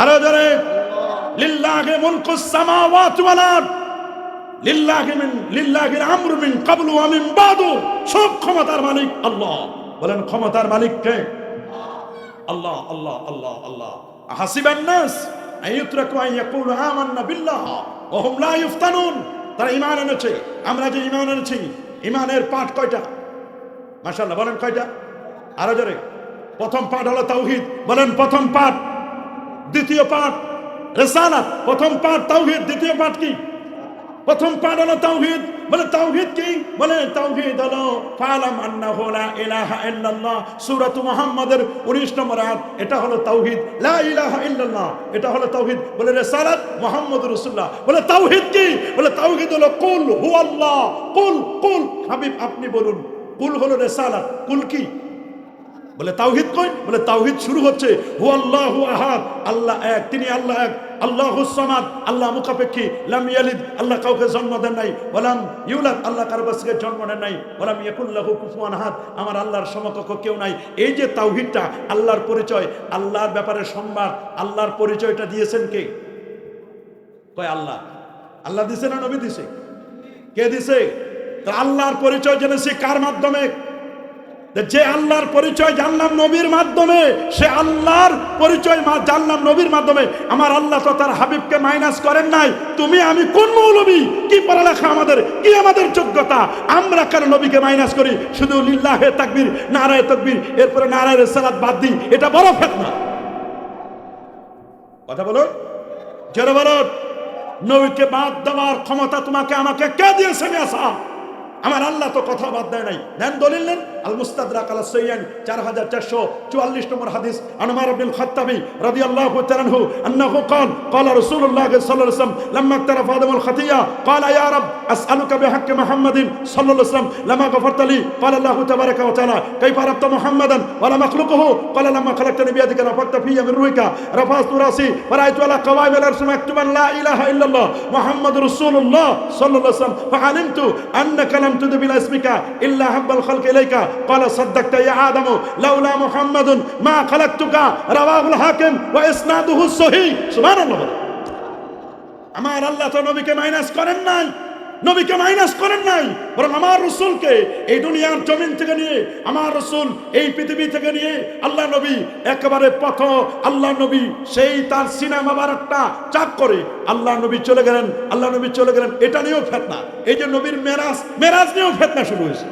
আরো জোরে। লিল্লাহি মুলকুস সামাওয়াতি ওয়াল আরদ লিল্লাহিল আমরু মিন ক্বাবলু ওয়া মিন বাদু। সব ক্ষমতার মালিক আল্লাহ। বলেন ক্ষমতার মালিক কে? আল্লাহ, আল্লাহ, আল্লাহ, আল্লাহ। হাসিবান নাস আইয়ুতরাকু আন ইয়াকুলু আমান্না বিল্লাহ ওয়া হুম লা ইফতানুন। তারা ঈমান এনেছে। আমরা যে ঈমান এনেছি, ঈমানের পাঠ কয়টা? মাশাআল্লাহ, বলেন কয়টা? আরো জোরে। প্রথম পাঠ হলো তাওহীদ। বলেন প্রথম পাঠ। দ্বিতীয় পাঠ রিসালাত। প্রথম পাঠ তাওহীদ, দ্বিতীয় পাঠ কি? প্রথম পাঠ হলো তাওহীদ। বলে তাওহীদ কি? বলে তাওহীদ হলো ফালাম আন্নাহু লা ইলাহা ইল্লাল্লাহ, সূরা মুহাম্মাদের 19 নম্বর আয়াত। এটা হলো তাওহীদ, লা ইলাহা ইল্লাল্লাহ, এটা হলো তাওহীদ। বলে রিসালাত মুহাম্মদুর রাসূলুল্লাহ। বলে তাওহীদ কি? বলে তাওহীদ হলো কুল হুয়াল্লাহ। কুল, কুল হাবিব আপনি বলুন। কুল হলো রিসালাত, কুল কি? বলে তাওহীদ কই? বলে তাওহীদ শুরু হচ্ছে হুয়াল্লাহু আহাদ, আল্লাহ এক, তিনি আল্লাহ এক। আল্লাহুস সামাদ, আল্লাহ মুখাপেক্ষী। লাম ইয়ালিদ, আল্লাহ কাউকে জন্ম দেন নাই। ওয়ালাম ইউলাদ, আল্লাহ কারো কাছে জন্ম নেন নাই। ওয়ালাম ইয়াকুল লাহু কুফুয়ান আহাদ, আমার আল্লাহর সমকক্ষ কেউ নাই। এই যে তাওহীদটা, আল্লাহর পরিচয়, আল্লাহর ব্যাপারে সম্মান, আল্লাহর পরিচয়টা দিয়েছেন কে? কয় আল্লাহ। আল্লাহ দিছে না নবী দিছে? কে দিছে? তো আল্লাহর পরিচয় জেনেছি কার মাধ্যমে? যে আল্লাহর পরিচয় জানলাম নবীর মাধ্যমে, সে আল্লাহর পরিচয় জানলাম নবীর মাধ্যমে। আমার আল্লাহ তো তার হাবিবকে মাইনাস করেন নাই। তুমি আমি কোন মৌলবী? কি পড়ালেখা আমাদের? কি আমাদের যোগ্যতা? আমরা কেন নবীকে মাইনাস করি? শুধু লিল্লাহে তাকবীর, নারায়ে তাকবীর, এরপরে নারায়ে রিসালাত বাদ দিই। এটা বড় ফিতনা। কথা বলো, জোরে বলো। নবীকে বাদ দেওয়ার ক্ষমতা তোমাকে আমাকে কে দিয়েছে? মেসা আমার আল্লাহ তো কথা বাদ দেয় নাই। নেন দলিল নেন। আল মুস্তাদরাক আলা সাইয়্যান 4444 নম্বর হাদিস। আনমার ইবনুল খাত্তাবী রাদিয়াল্লাহু তাআলা আনহু আন্নাহু قال قال رسول الله صلى الله عليه وسلم لما اقترف آدم الخطيئة قال يا رب أسألك بحق محمد صلى الله عليه وسلم لما غفرت لي قال الله تبارك وتعالى كيف عرفت محمدا ولا مخلوقه قال لما خلقتني بيدك نفخت في من روحك رفعت راسي ورأيت على قوائم الأرض مكتوبا لا إله إلا الله محمد رسول الله صلى الله عليه وسلم فعلمت أنك لم تدب إلى اسمك إلا حب الخلق إليك قال صدقت يا آدم لولا محمد ما خلقتك رواه الحاكم وإسناده صحيح سبحان الله। আমার আল্লাহ তো নবীকে মাইনাস করেন নাই, নবীকে মাইনাস করেন নাই, বরং আমার রাসূলকে এই দুনিয়ার জমিন থেকে নিয়ে, আমার রাসূল এই পৃথিবী থেকে নিয়ে, আল্লাহ নবী একেবারে পথ, আল্লাহ নবী সেই তার সিনা মোবারকটা চাক করে আল্লাহ নবী চলে গেলেন, আল্লাহ নবী চলে গেলেন। এটা নিয়েও ফিতনা। এই যে নবীর মেরাজ নিয়েও ফিতনা শুরু হয়েছে।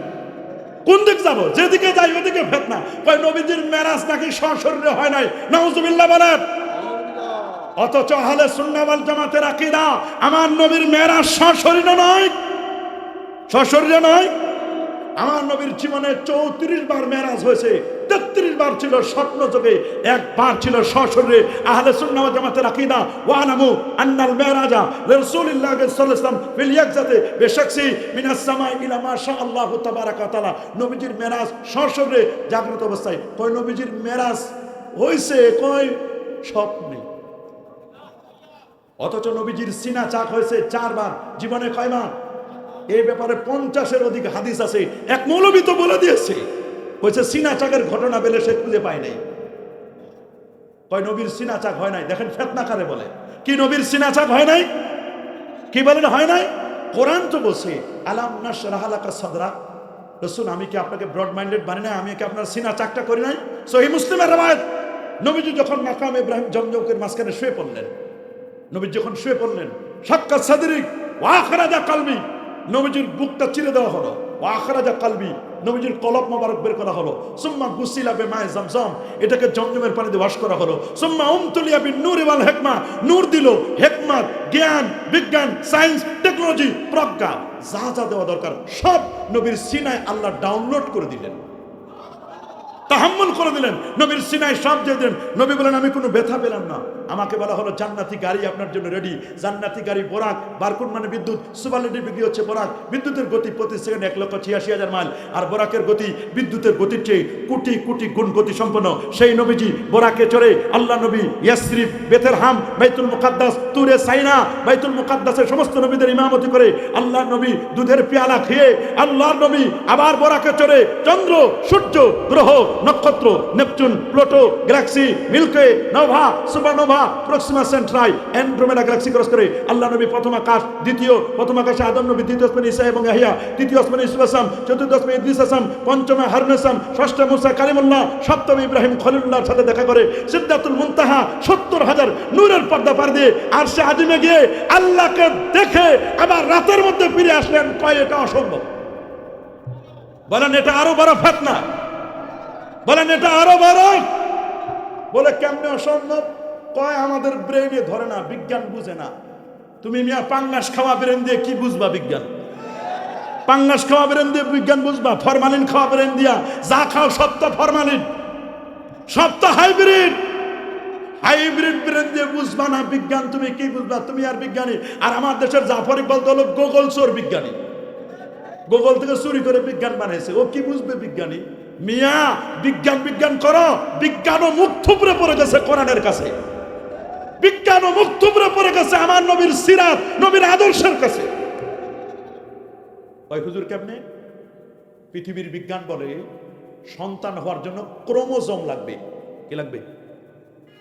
কোন দিক যাবো? যেদিকে যাই ওদিকে ফিতনা। কয় নবীজির মেরাজ নাকি সশরীরে হয় নাই। নাউজুবিল্লাহ বলেন। অথচ আহলে সুন্নাহ ওয়াল জামাতের আকীদা আমার নবীর মেরাজ সশরীরে নয়, সশরীরে নয়। আমার নবীর জীবনে 34 বার মেরাজ হয়েছে, 33 বার ছিল স্বপ্ন যোগে, একবার ছিল সশরীরে। আহলে সুন্নাহ ওয়াল জামাতের আকীদা ওয়ানামু আন্নাল মেরাজা রাসূলুল্লাহ সাল্লাল্লাহু আলাইহি ওয়াসাল্লাম ফিল ইয়াকজাতি বিশাকসি মিনাস সামাই ইলা মা শা আল্লাহু তাবারাকা ওয়া তাআলা। নবীজির মেরাজ সশরীরে জাগ্রত অবস্থায়। কয় নবীজির মেরাজ হইছে, কয় স্বপ্নে। অথচ নবীজির সিনা চাক হয়েছে 4 বার, জীবনে কয়বার? এই ব্যাপারে 50-এর অধিক হাদিস আছে। এক মৌলবী তো বলে দিয়েছে, বলছে সিনা চাকের ঘটনা বেলে সে খুঁজে পায় নাই। কয় নবীর সিনা চাক হয় নাই। দেখেন ফিতনা কারে বলে, কি নবীর সিনা চাক হয় নাই? কি বলেন হয় নাই? কোরআন তো বলছে আলাম নাশরাহ লাকা সাদরা। রাসূল আমি কি আপনাকে ব্রড মাইন্ডেড বানাই নাই? আমি কি আপনার সিনা চাকটা করি নাই? সহিহ মুসলিমের রওয়ায়াত, নবীজি যখন মাকাম ইব্রাহিম জমজমের মাঝখানে শুয়ে পড়লেন, নবী যখন শুয়ে পড়লেন, সাক্কাত সাদরিক ওয়া আখরাজা কলবি, নবীজির বুকটা চিরে দেওয়া হলো। ওয়া আখরাজা কলবি, নবীজির কলব মোবারক বের করা হলো। সুম্মা গুসিলা বিমায়ে জামজাম, এটাকে জমজমের পানি দিয়ে ওয়াশ করা হলো। সুম্মা উমতুলিয়া বিন নূরি ওয়াল হিকমা, নূর দিল, হিকমত, জ্ঞান, বিজ্ঞান, সায়েন্স, টেকনোলজি, প্রজ্ঞা, যা যা দেওয়া দরকার সব নবীর সিনায় আল্লাহ ডাউনলোড করে দিলেন, তাহাম্মুল করে দিলেন। নবীর সিনায় সব দিয়ে দিলেন। নবী বলেন আমি কোনো ব্যথা পেলাম না। আমাকে বলা হলো জান্নাতি গাড়ি আপনার জন্য রেডি। জান্নাতি গাড়ি বোরাক, বারকুন মানে বিদ্যুৎ, সুপারলেটিভ ডিগ্রি হচ্ছে বোরাক। বিদ্যুতের গতি প্রতি সেকেন্ডে 1,86,000 মাইল, আর বোরাকের গতি বিদ্যুতের গতির চেয়ে কোটি কোটি গুণ গতি সম্পন্ন। সেই নবীজি বোরাকে চড়ে আল্লাহ নবী ইয়াসরিফ, বেথলেহেম, বাইতুল মুকাদ্দাস, তুরে সাইনা, বাইতুল মুকাদ্দাসের সমস্ত নবীদের ইমামতি করে আল্লাহ নবী দুধের পেয়ালা খেয়ে আল্লাহ নবী আবার বোরাকে চড়ে চন্দ্র, সূর্য, গ্রহ, নক্ষত্র, Neptune, Pluto, galaxy, milky, nova, supernova, Proxima Centauri, Andromeda galaxy cross করে আল্লাহ নবী প্রথম আকাশ, প্রথম আকাশে আদম নবী, দ্বিতীয় আসমানে ঈসা এবং ইয়াহইয়া, তৃতীয় আসমানে ইউসুফ আলাইহিস, চতুর্থ আসমানে ইদ্রিস আলাইহিস, পঞ্চমে হারুন আলাইহিস, ষষ্ঠ মুসা কালিমুল্লাহ, সপ্তমে ইব্রাহিম খলিলুল্লাহর সাথে দেখা করে সিদরাতুল মুনতাহা 70,000 নূরের পর্দা পার দিয়ে আরশে আজিমে গিয়ে আল্লাহকে দেখে আবার রাতের মধ্যে ফিরে আসলেন। কয় এটা অসম্ভব? বলেন এটা আরো বড় ফিতনা, বলেন এটা আরো বড়। বলে কেমনে অসম্ভব? কয় আমাদের ব্রেনে ধরে না, বিজ্ঞান বুঝে না। তুমি মিয়া পাঙ্গাস খাওয়া ব্রেন দিয়ে কি বুঝবা বিজ্ঞান? পাঙ্গাস খাওয়া ব্রেন দিয়ে বিজ্ঞান বুঝবা? ফরমালিন খাওয়া ব্রেন দিয়া যা খাও সব তো ফরমালিন, সব তো হাইব্রিড। হাইব্রিড ব্রেন দিয়ে বুঝবা না বিজ্ঞান, তুমি কি বুঝবা? তুমি আর বিজ্ঞানী। আর আমার দেশের জাফর ইকবাল তো হলো গুগল চোর বিজ্ঞানী, গুগল থেকে চুরি করে বিজ্ঞান বানাইছে। ও কি বুঝবে বিজ্ঞানী? মিয়া বিজ্ঞান বিজ্ঞান করো, বিজ্ঞানও মুখ থুবড়ে পড়ে গেছে কোরআনের কাছে, বিজ্ঞানও মুখ থুবড়ে পড়ে গেছে আমার নবীর সিরাত, নবীর আদর্শের কাছে। ওই হুজুর কেমনে? পৃথিবীর বিজ্ঞান বলে সন্তান হওয়ার জন্য ক্রোমোজোম লাগবে। কি লাগবে?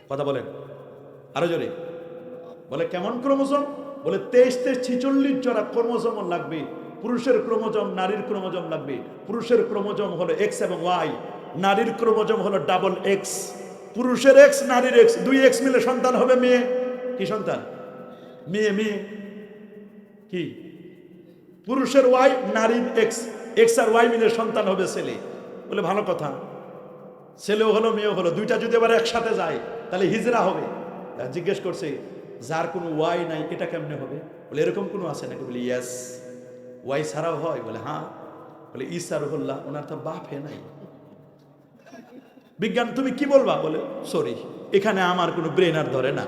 কথা বলেন আরো জোরে। বলে কেমন ক্রোমোজোম? বলে 23-46 জোড়া ক্রোমোজোম লাগবে। পুরুষের ক্রোমোজোম, নারীর ক্রোমোজোম লাগবে। পুরুষের ক্রোমোজোম হলো এক্স এবং ওয়াই, নারীর ক্রোমোজোম হলো ডাবল এক্স। পুরুষের এক্স, নারীর এক্স, 2 এক্স মিলে সন্তান হবে মেয়ে। কি সন্তান? মেয়ে। মেয়ে কি? পুরুষের ওয়াই, নারীর এক্স, এক্স আর ওয়াই মিলে সন্তান হবে ছেলে। বলে ভালো কথা, ছেলেও হলো মেয়েও হলো, দুইটা যদি আবার একসাথে যায় তাহলে হিজরা হবে। জিজ্ঞেস করছে যার কোনো ওয়াই নাই এটা কেমনে হবে? বলে এরকম কোনো আছে নাকি? বলে ইয়েস, ওয়াই ছাড়াও হয়। বলে হ্যাঁ। বলে ঈসা রুহুল্লাহ, ওনার তো বাপ হে নাই। বিজ্ঞান তুমি কি বলবা? বলে সরি, এখানে আমার কোনো ব্রেন আর ধরে না।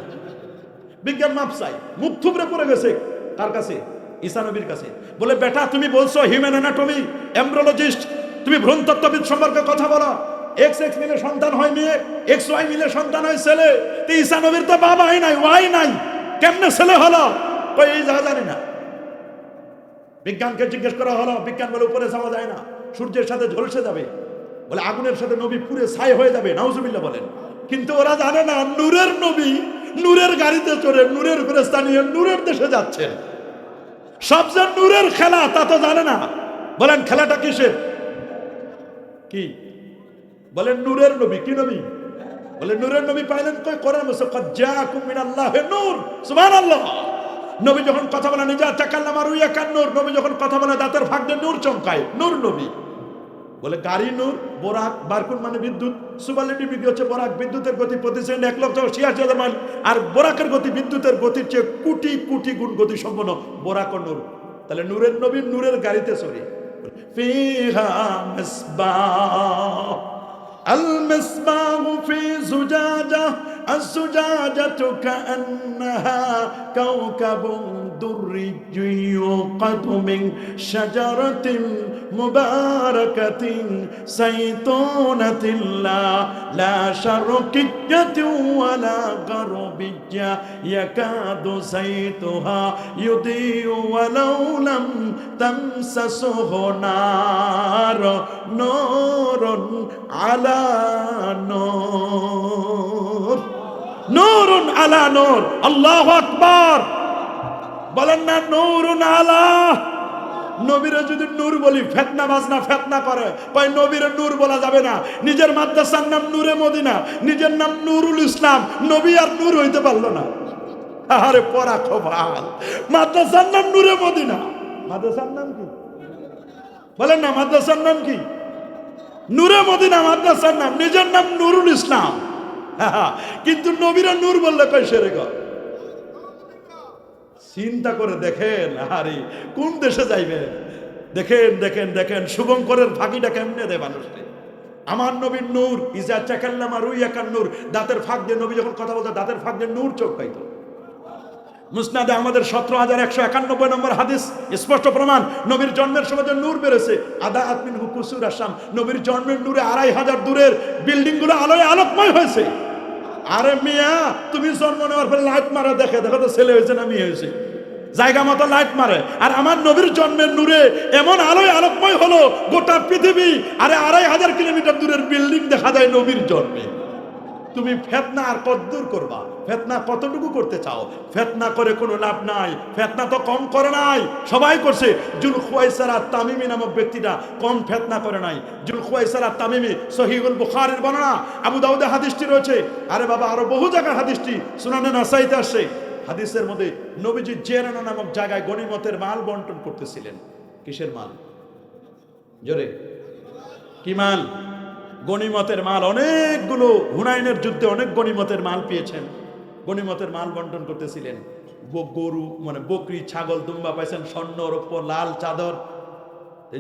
বিজ্ঞান মাপ চাই, মুখ থুবড়ে পড়ে গেছে। কার কাছে? ঈসা নবীর কাছে। বলে বেটা তুমি বলছো হিউম্যান অ্যানাটমি, এমব্রিওলজিস্ট, তুমি ভ্রূণতত্ত্ববিদ সম্পর্কে কথা বলো। এক্স এক্স মিলে সন্তান হয় মেয়ে, এক্স ওয়াই মিলে সন্তান হয় ছেলে। তো ঈসা নবীর তো বাবাই নাই, ওয়াই নাই, কেমনে ছেলে হলো? কই এই যা জানি না। বিজ্ঞানকে জিজ্ঞেস করা হলো, বিজ্ঞান বলে উপরে যাওয়া যায় না, সূর্যের সাথে ঝলসে যাবে। বলে আগুনের সাথে নবী পুরে ছাই হয়ে যাবে, নাউজুবিল্লাহ বলেন। কিন্তু ওরা জানে না নূরের নবী নূরের গাড়িতে চড়ে নূরের ফেরেশতা নিয়ে নূরের দেশে যাচ্ছেন। সব যে নূরের খেলা তা তো জানে না। বলেন খেলাটা কিসের? কি বলেন? নূরের নবী। কি নবী? বলে নূরের নবী পাইলেন কই? কোরআন বলছে ক্বাদ জাআকুম মিনাল্লাহি নূর। সুবহানাল্লাহ। নবী যখন কথা বলে নিজা তাকাল্লামা রুইয়া কান নূর, নবী যখন কথা বলে দাঁতের ফাঁক দিয়ে নূর চমকায়, নূর নবী। বলে গাড়ি নূর, বোরাক বারকুন মানে বিদ্যুৎ, সুপারলেটিভ হচ্ছে বোরাক, বিদ্যুতের গতি প্রতি সেকেন্ডে 1,86,000 মাইল, আর বোরাকের গতি বিদ্যুতের গতির চেয়ে কোটি কোটি গুণ গতি সম্পন্ন বোরাক ও নূর। তাহলে নূরের নবী নূরের গাড়িতে চড়ে। ফিহা মিসবাহ المصباح في زجاجة الزجاجة كأنها كوكب دري يوقد من شجرة مباركة زيتونة لا شرقية ولا غربية يكاد زيتها يضيء ولو لم تمسسه نار نور على নূর, নূরুন আলা নূর। আল্লাহু আকবার বলেন না, নূরুন আলা। নবীরে যদি নূর বলি ফিতনা বাজনা ফিতনা করে, কয় নবীরে নূর বলা যাবে না। নিজের মাদ্রাসার নাম নূরে মদিনা, নিজের নাম নুরুল ইসলাম, নবী আর নূর হইতে পারলো না। আরে পড়া খোভাল, মাদ্রাসার নাম নূরে মদিনা। মাদ্রাসার নাম কি বলেন না? মাদ্রাসার নাম কি? নূরে মদিনা মাদ্রাসার নাম, নিজের নাম নুরুল ইসলাম। কিন্তু নবীরা নূর বললে কয় সেরে গো। চিন্তা করে দেখেন, আরে কোন দেশে যাইবে? দেখেন দেখেন দেখেন শুভঙ্করের ফাঁকিটা কেমনে দেয় মানুষকে। আমার নবীর নূর, ইজা চাকাল্লামা রুইয়াকান নূর, দাঁতের ফাঁক দিয়ে নবী যখন কথা বলতো দাঁতের ফাঁক দিয়ে নূর চোখ পাইতো। মুসনাদে আমাদের 17,191 নম্বর হাদিস স্পষ্ট প্রমাণ, নবীর জন্মের সময় যে নূর বেড়েছে। আদা আতমিন হুকুসুর আসাম, নবীর জন্মের নূরে 2,500 দূরের বিল্ডিং গুলো আলোয় আলোকময় হয়েছে। আরে মিয়া, তুমি জন্ম নেওয়ার পরে লাইট মারা দেখে দেখো তো ছেলে হয়েছে না মেয়ে হয়েছে, জায়গা মতো লাইট মারে। আর আমার নবীর জন্মের নূরে এমন আলোয় আলোকময় হলো গোটা পৃথিবী, আরে 2,500 কিলোমিটার দূরের বিল্ডিং দেখা যায় নবীর জন্মে। তুমি ফিতনা আর কতদূর করবা? ফিতনা কতটুকু করতে চাও? ফিতনা করে কোনো লাভ নাই। ফিতনা তো কম করে নাই, সবাই করছে। জুলখুয়াইসারা তামিমি নামক ব্যক্তিটা কম ফিতনা করে নাই। জুলখুয়াইসারা তামিমি, সহিহুল বুখারীর বর্ণনা, আবু দাউদে হাদিসটি রয়েছে। আরে বাবা, আরো বহু জায়গায় হাদিসটি সুনানে নাসাইতে আসছে। হাদিসের মধ্যে নবীজি জেরানা নামক জায়গায় গনিমতের মাল বন্টন করতেছিলেন। কিসের মাল? জোরে কি মাল? গনিমতের মাল। অনেকগুলো হুনাইনের যুদ্ধে অনেক গনিমতের মাল পেয়েছেন, গনিমতের মাল বন্টন করতেছিলেন। গরু মানে বকরি, ছাগল, দুম্বা পাইছেন, স্বর্ণ রৌপ্য, লাল চাদর।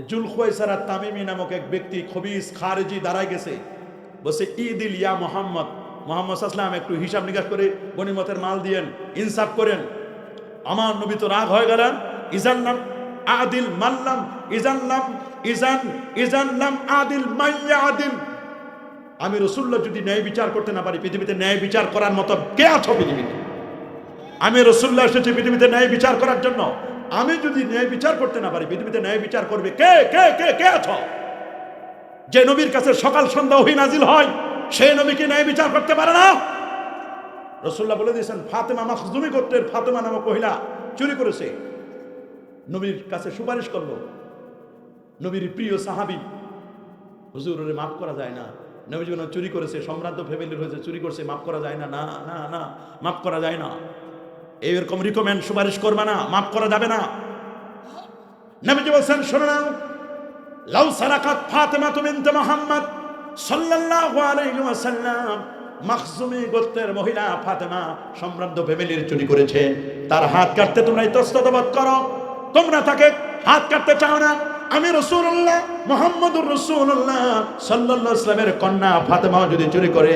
জুলখুয়াইসারা তামিমি নামক এক ব্যক্তি খবিস খারেজি দাঁড়ায় গেছে, বসে ঈদিল ইয়া মোহাম্মদ, মোহাম্মদ সাল্লাম একটু হিসাব নিকাশ করে গনিমতের মাল দিয়েন, ইনসাফ করেন। আমার নবী তো রাগ হয়ে গেলেন। ইজান্নাম আদিল মাল্লাম ইজান্নাম ইজান্নাম আদিল মাইয়া আদিল। আমি রাসূলুল্লাহ যদি ন্যায় বিচার করতে না পারি, পৃথিবীতে ন্যায় বিচার করার মতো কে আছো পৃথিবীতে? আমি রাসূলুল্লাহ এসেছি পৃথিবীতে ন্যায় বিচার করার জন্য। আমি যদি ন্যায় বিচার করতে না পারি, পৃথিবীতে ন্যায় বিচার করবে কে? কে কে কে আছো? যে নবীর কাছে সকাল সন্ধ্যা ওহী নাজিল হয়, সেই নবীকে ন্যায় বিচার করতে পারে না? রাসূলুল্লাহ বলে দিয়েছেন, ফাতেমা মাখজুমি গোত্রের ফাতেমা নামক মহিলা চুরি করেছে, নবীর কাছে সুপারিশ করলো। নবীর প্রিয় সাহাবী, হুজুর ওরে মাফ করা যায় না, নবী যখন চুরি করেছে, সম্ভ্রান্ত ফ্যামিলির হয়েছে, চুরি করছে, মাফ করা যায় না। না না না, মাফ করা যায় না। এইরকম রিকমেন্ড সুপারিশ করবে না, মাফ করা যাবে না। নবীজি বলেন, শোনো না, লাউ সারাকাত ফাতেমা বিনত মুহাম্মদ সাল্লাল্লাহু আলাইহি ওয়াসাল্লাম, মাখজুমি গোত্রের মহিলা ফাতেমা সম্ভ্রান্ত ফ্যামিলির চুরি করেছে, তার হাত কাটতে তোমরা ইতস্ততবোধ করো, তোমরা তাকে হাত কাটতে চাও না। আমি রাসূলুল্লাহ মুহাম্মদুর রাসূলুল্লাহ সাল্লাল্লাহু আলাইহি ওয়াসাল্লামের কন্যা ফাতেমা যদি চুরি করে,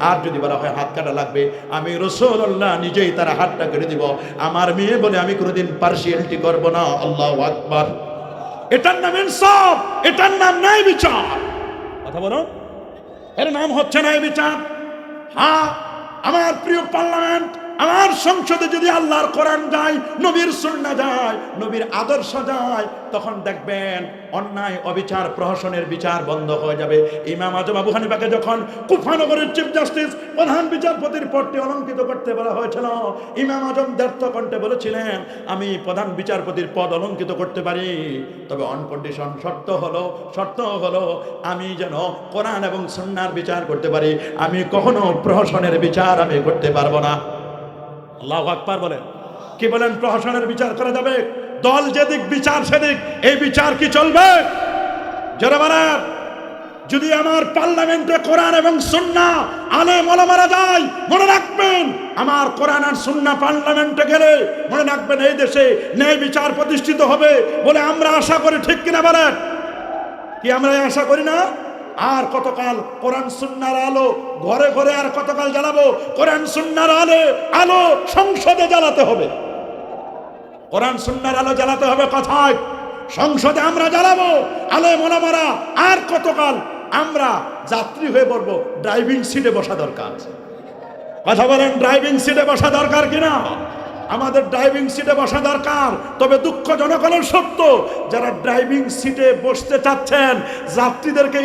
আর যদি বলা হয় হাত কাটা লাগবে, আমি রাসূলুল্লাহ নিজেই তার হাতটা কেটে দিব। আমার মেয়ে বলে আমি কোনোদিন পার্সিয়ালিটি করব না। আল্লাহু আকবার। এটার নাম ইনসাফ, এটার নাম ন্যায় বিচার। কথা বলো, এর নাম হচ্ছে ন্যায় বিচার। হ্যাঁ, আমার প্রিয় পার্লামেন্ট, আমার সংসদে যদি আল্লাহর কোরআন যায়, নবীর সুন্নাহ যায়, নবীর আদর্শ যায়, তখন দেখবেন অন্যায় অবিচার প্রহসনের বিচার বন্ধ হয়ে যাবে। ইমাম আজম আবু হানিফাকে যখন কুফা নগরের চিফ জাস্টিস প্রধান বিচারপতির পদটি অলঙ্কিত করতে বলা হয়েছিল, ইমাম আজম দ্ব্যর্থ কণ্ঠে বলেছিলেন, আমি প্রধান বিচারপতির পদ অলঙ্কিত করতে পারি, তবে অন কন্ডিশন, শর্ত হলো আমি যেন কোরআন এবং সুন্নাহর বিচার করতে পারি, আমি কখনো প্রহসনের বিচার আমি করতে পারবো না। আল্লাহু আকবার বলেন। কি বলেন? প্রহসনের বিচার করা যাবে? দল যেদিক বিচার সেদিক, এই বিচার কি চলবে? জোরে বলেন। যদি আমার পার্লামেন্টে কোরআন এবং সুন্নাহ আলেম ওলামারা যায়, মনে রাখবেন আমার কোরআন আর সুন্নাহ পার্লামেন্টে গেলে মনে রাখবেন এই দেশে ন্যায় বিচার প্রতিষ্ঠিত হবে বলে আমরা আশা করি। ঠিক কিনা বলেন? কি আমরা আশা করি না? আর কতকাল কোরআন সুন্নাহর আলো ঘরে ঘরে আর কতকাল জ্বালাবো? কোরআন সুন্নাহর আলো সংসদে জ্বালাতে হবে। কোরআন সুন্নাহর আলো জ্বালাতে হবে কোথায়? সংসদে আমরা জ্বালাবো। আলেম ওলামারা আর কতকাল আমরা যাত্রী হয়ে পড়বো? ড্রাইভিং সিটে বসা দরকার। কথা বলেন, ড্রাইভিং সিটে বসা দরকার কিনা? আমাদের ড্রাইভিং সিটে বসা দরকার। তবে দুঃখজনক হলো সত্য, যারা ড্রাইভিং সিটে বসতে চাচ্ছেন যাত্রীদেরকে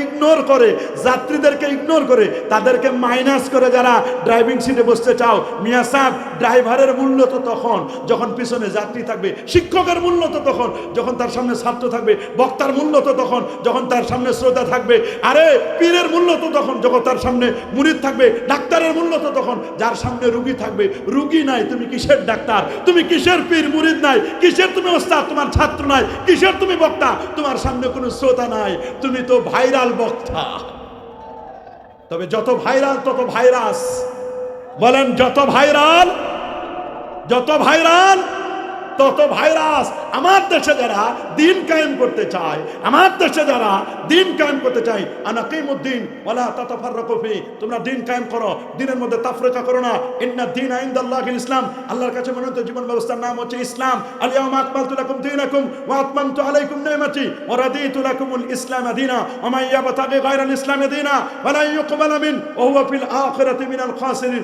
ইগনোর করে তাদেরকে মাইনাস করে যারা ড্রাইভিং সিটে বসতে চাও, মিয়া সাহেব, ড্রাইভারের মূল্য তো তখন যখন পিছনে যাত্রী থাকবে, শিক্ষকের মূল্য তো তখন যখন তার সামনে ছাত্র থাকবে, বক্তার মূল্য তো তখন যখন তার সামনে শ্রোতা থাকবে, আরে পীরের মূল্য তো তখন যখন তার সামনে মুরিদ থাকবে, ডাক্তারের মূল্য তো তখন যার সামনে রুগী থাকবে। রুগী নাই, তুমি কিসের ডাক্তার? তুমি কিসের পীর? মুরিদ নাই, কিসের তুমি ওস্তাদ? তোমার ছাত্র নাই, কিসের তুমি বক্তা? তোমার সামনে কোনো শ্রোতা নাই, তুমি তো ভাইরাল বক্তা। তবে যত ভাইরাল তত ভাইরাস। বলেন, যত ভাইরাল তত ভাইরাস। আমার দেশে যারা দিন কায়েম করতে চায়, আনাকিমুদ্দিন ওয়ালা তাতাফাররাকু ফি, তোমরা দিন কায়েম করো, দিনের মধ্যে তাফরিকা করো না। ইন্না দীনা ইনদাল্লাহিল ইসলাম, আল্লাহর কাছে মনোনীত জীবন ব্যবস্থার নাম হচ্ছে ইসলাম। আল ইয়াউমা আকমালতু লাকুম দীনাকুম ওয়া আতমামতু আলাইকুম নি'মাতি ওয়া রাদিতু লাকুমুল ইসলাম দীনা ওয়া মান ইয়াবতাগি গায়রাল ইসলাম দীনা ওয়ালা ইউকবালা মিন ওয়া হুয়া ফিল আখিরাতি মিনাল খাসিরিন।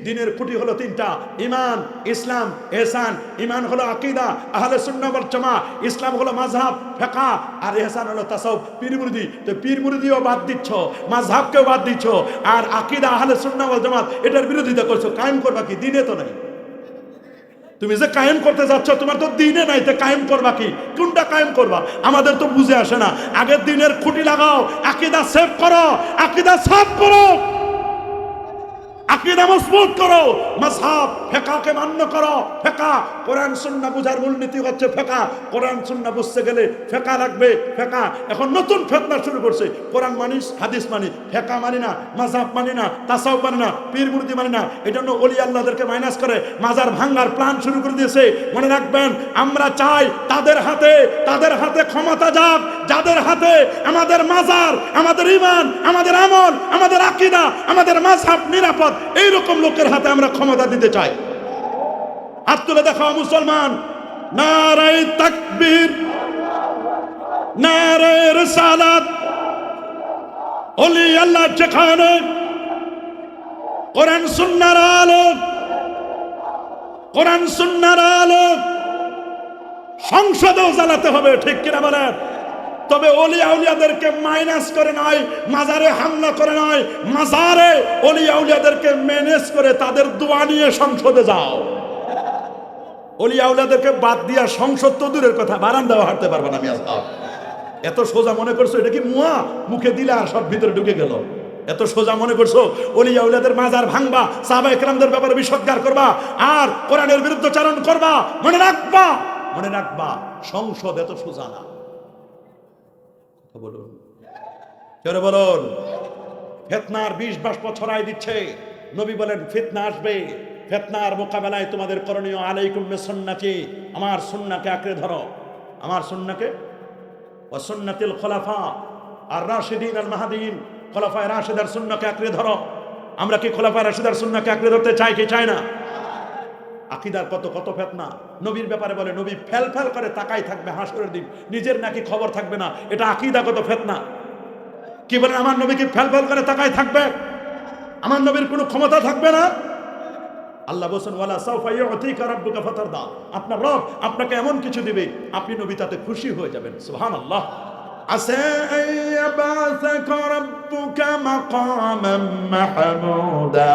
দিনের খুঁটি হলো তিনটা: ঈমান, ইসলাম, ইহসান। ঈমান হলো আকীদা, আহলে সুন্নাহ ওয়াল জামাআহ। ইসলাম হলো মাযহাব, ফিকহ। আর ইহসান হলো তাসাউফ, পীর মুরিদি। তো পীর মুরিদিও বাদ দিচ্ছ, মাযহাবকেও বাদ দিচ্ছ, আর আকীদা আহলে সুন্নাহ ওয়াল জামাআহ এটার বিরোধিতা করছো। কায়েম করবা কি? দিনে তো নাই। তুমি যে কায়েম করতে যাচ্ছ তোমার তো দিনে নাই, তো কায়েম করবা কি? কোনটা কায়েম করবা? আমাদের তো বুঝে আসে না। আগে দিনের খুঁটি লাগাও, আকীদা সেভ করো, আকীদা সাফ করো, আকীদা মজবুত করো, মাযহাব ফিকহকে মান্য করো। ফিকহ, কোরআন সুন্নাহ বুঝার মূলনীতি হচ্ছে ফিকহ। কোরআন সুন্নাহ বুঝতে গেলে ফিকহ লাগবে। ফিকহ এখন নতুন ফিতনা শুরু করছে। কোরআন মানি, হাদিস মানি, ফিকহ মানি না, মাযহাব মানি না, তাসাউফ মানি না, পীর মুরিদি মানি না। এজন্য ওলি আল্লাহদেরকে মাইনাস করে মাজার ভাঙার প্ল্যান শুরু করে দিয়েছে। মনে রাখবেন, আমরা চাই তাদের হাতে ক্ষমতা যাক, যাদের হাতে আমাদের মাজার, আমাদের ঈমান, আমাদের আমল, আমাদের আকীদা, আমাদের মাযহাব নিরাপদ, এইরকম লোকের হাতে আমরা ক্ষমতা দিতে চাই। হাত তুলে দেখাও মুসলমান। নারায়ে তাকবীর, নারায়ে রিসালাত। ওলি আল্লাহ যেখানে কোরআন সুন্নাহর আলো সংসদেও জ্বালাতে হবে। ঠিক কিনা বলেন? তবে ওলিয়াদেরকে মাইনাস করে নয়, মাজারে হামলা করে নয়, মাজারে ওলিয়াদেরকে ম্যানেজ করে তাদের দোয়া নিয়ে সংসদে যাও। ওলিয়াদেরকে বাদ দিয়া সংসদ তো দূরের কথা, বারান্দাও হাঁটতে পারবে না। এত সোজা মনে করছো এটা কি মুয়া? মুখে দিলে আর সব ভিতরে ঢুকে গেল। এত সোজা মনে করছো ওলিয়াদের মাজার ভাঙবা, সাহাবায়ে কেরামদের ব্যাপারে বিষোদ্গার করবা, আর কোরআনের বিরুদ্ধচারণ করবা? মনে রাখবা সংসদ এত সোজা না। বলুন, ফিতনার 20 বাষ্প ছড়াই দিচ্ছে। নবী বলেন ফিতনা আসবে, ফিতনার মোকাবেলায় তোমাদের করণীয় আলাইকুম বিসুন্নতি, আমার সুন্নাহকে আঁকড়ে ধরো। আমার সুন্নাহকে, ওয়া সুন্নাতিল খুলাফা আর রাশিদিন আল মাহদিয়িন, খুলাফায়ে রাশিদার সুন্নাহকে আঁকড়ে ধরো। আমরা কি খুলাফায়ে রাশিদার সুন্নাহকে আঁকড়ে ধরতে চাই কি চাই না? আকীদার কত ফিতনা। নবীর ব্যাপারে বলে নবী ফেল করে তাকাই থাকবে হাসরের দিন, নিজের নাকি খবর থাকবে না। এটা আকীদাগত ফিতনা। কি বলেন? আমার নবী কি ফেল করে তাকাই থাকবে? আমার নবীর কোনো ক্ষমতা থাকবে না? আল্লাহ বলেন ওয়ালা সাউফা ইউতিকা রাব্বুকা ফাতারদা, আপনার রব আপনাকে এমন কিছু দিবে আপনি নবী তাতে খুশি হয়ে যাবেন। সুবহানাল্লাহ। আসা আইয়াবাসাকা রাব্বুকা মাকামান মাহমুদা,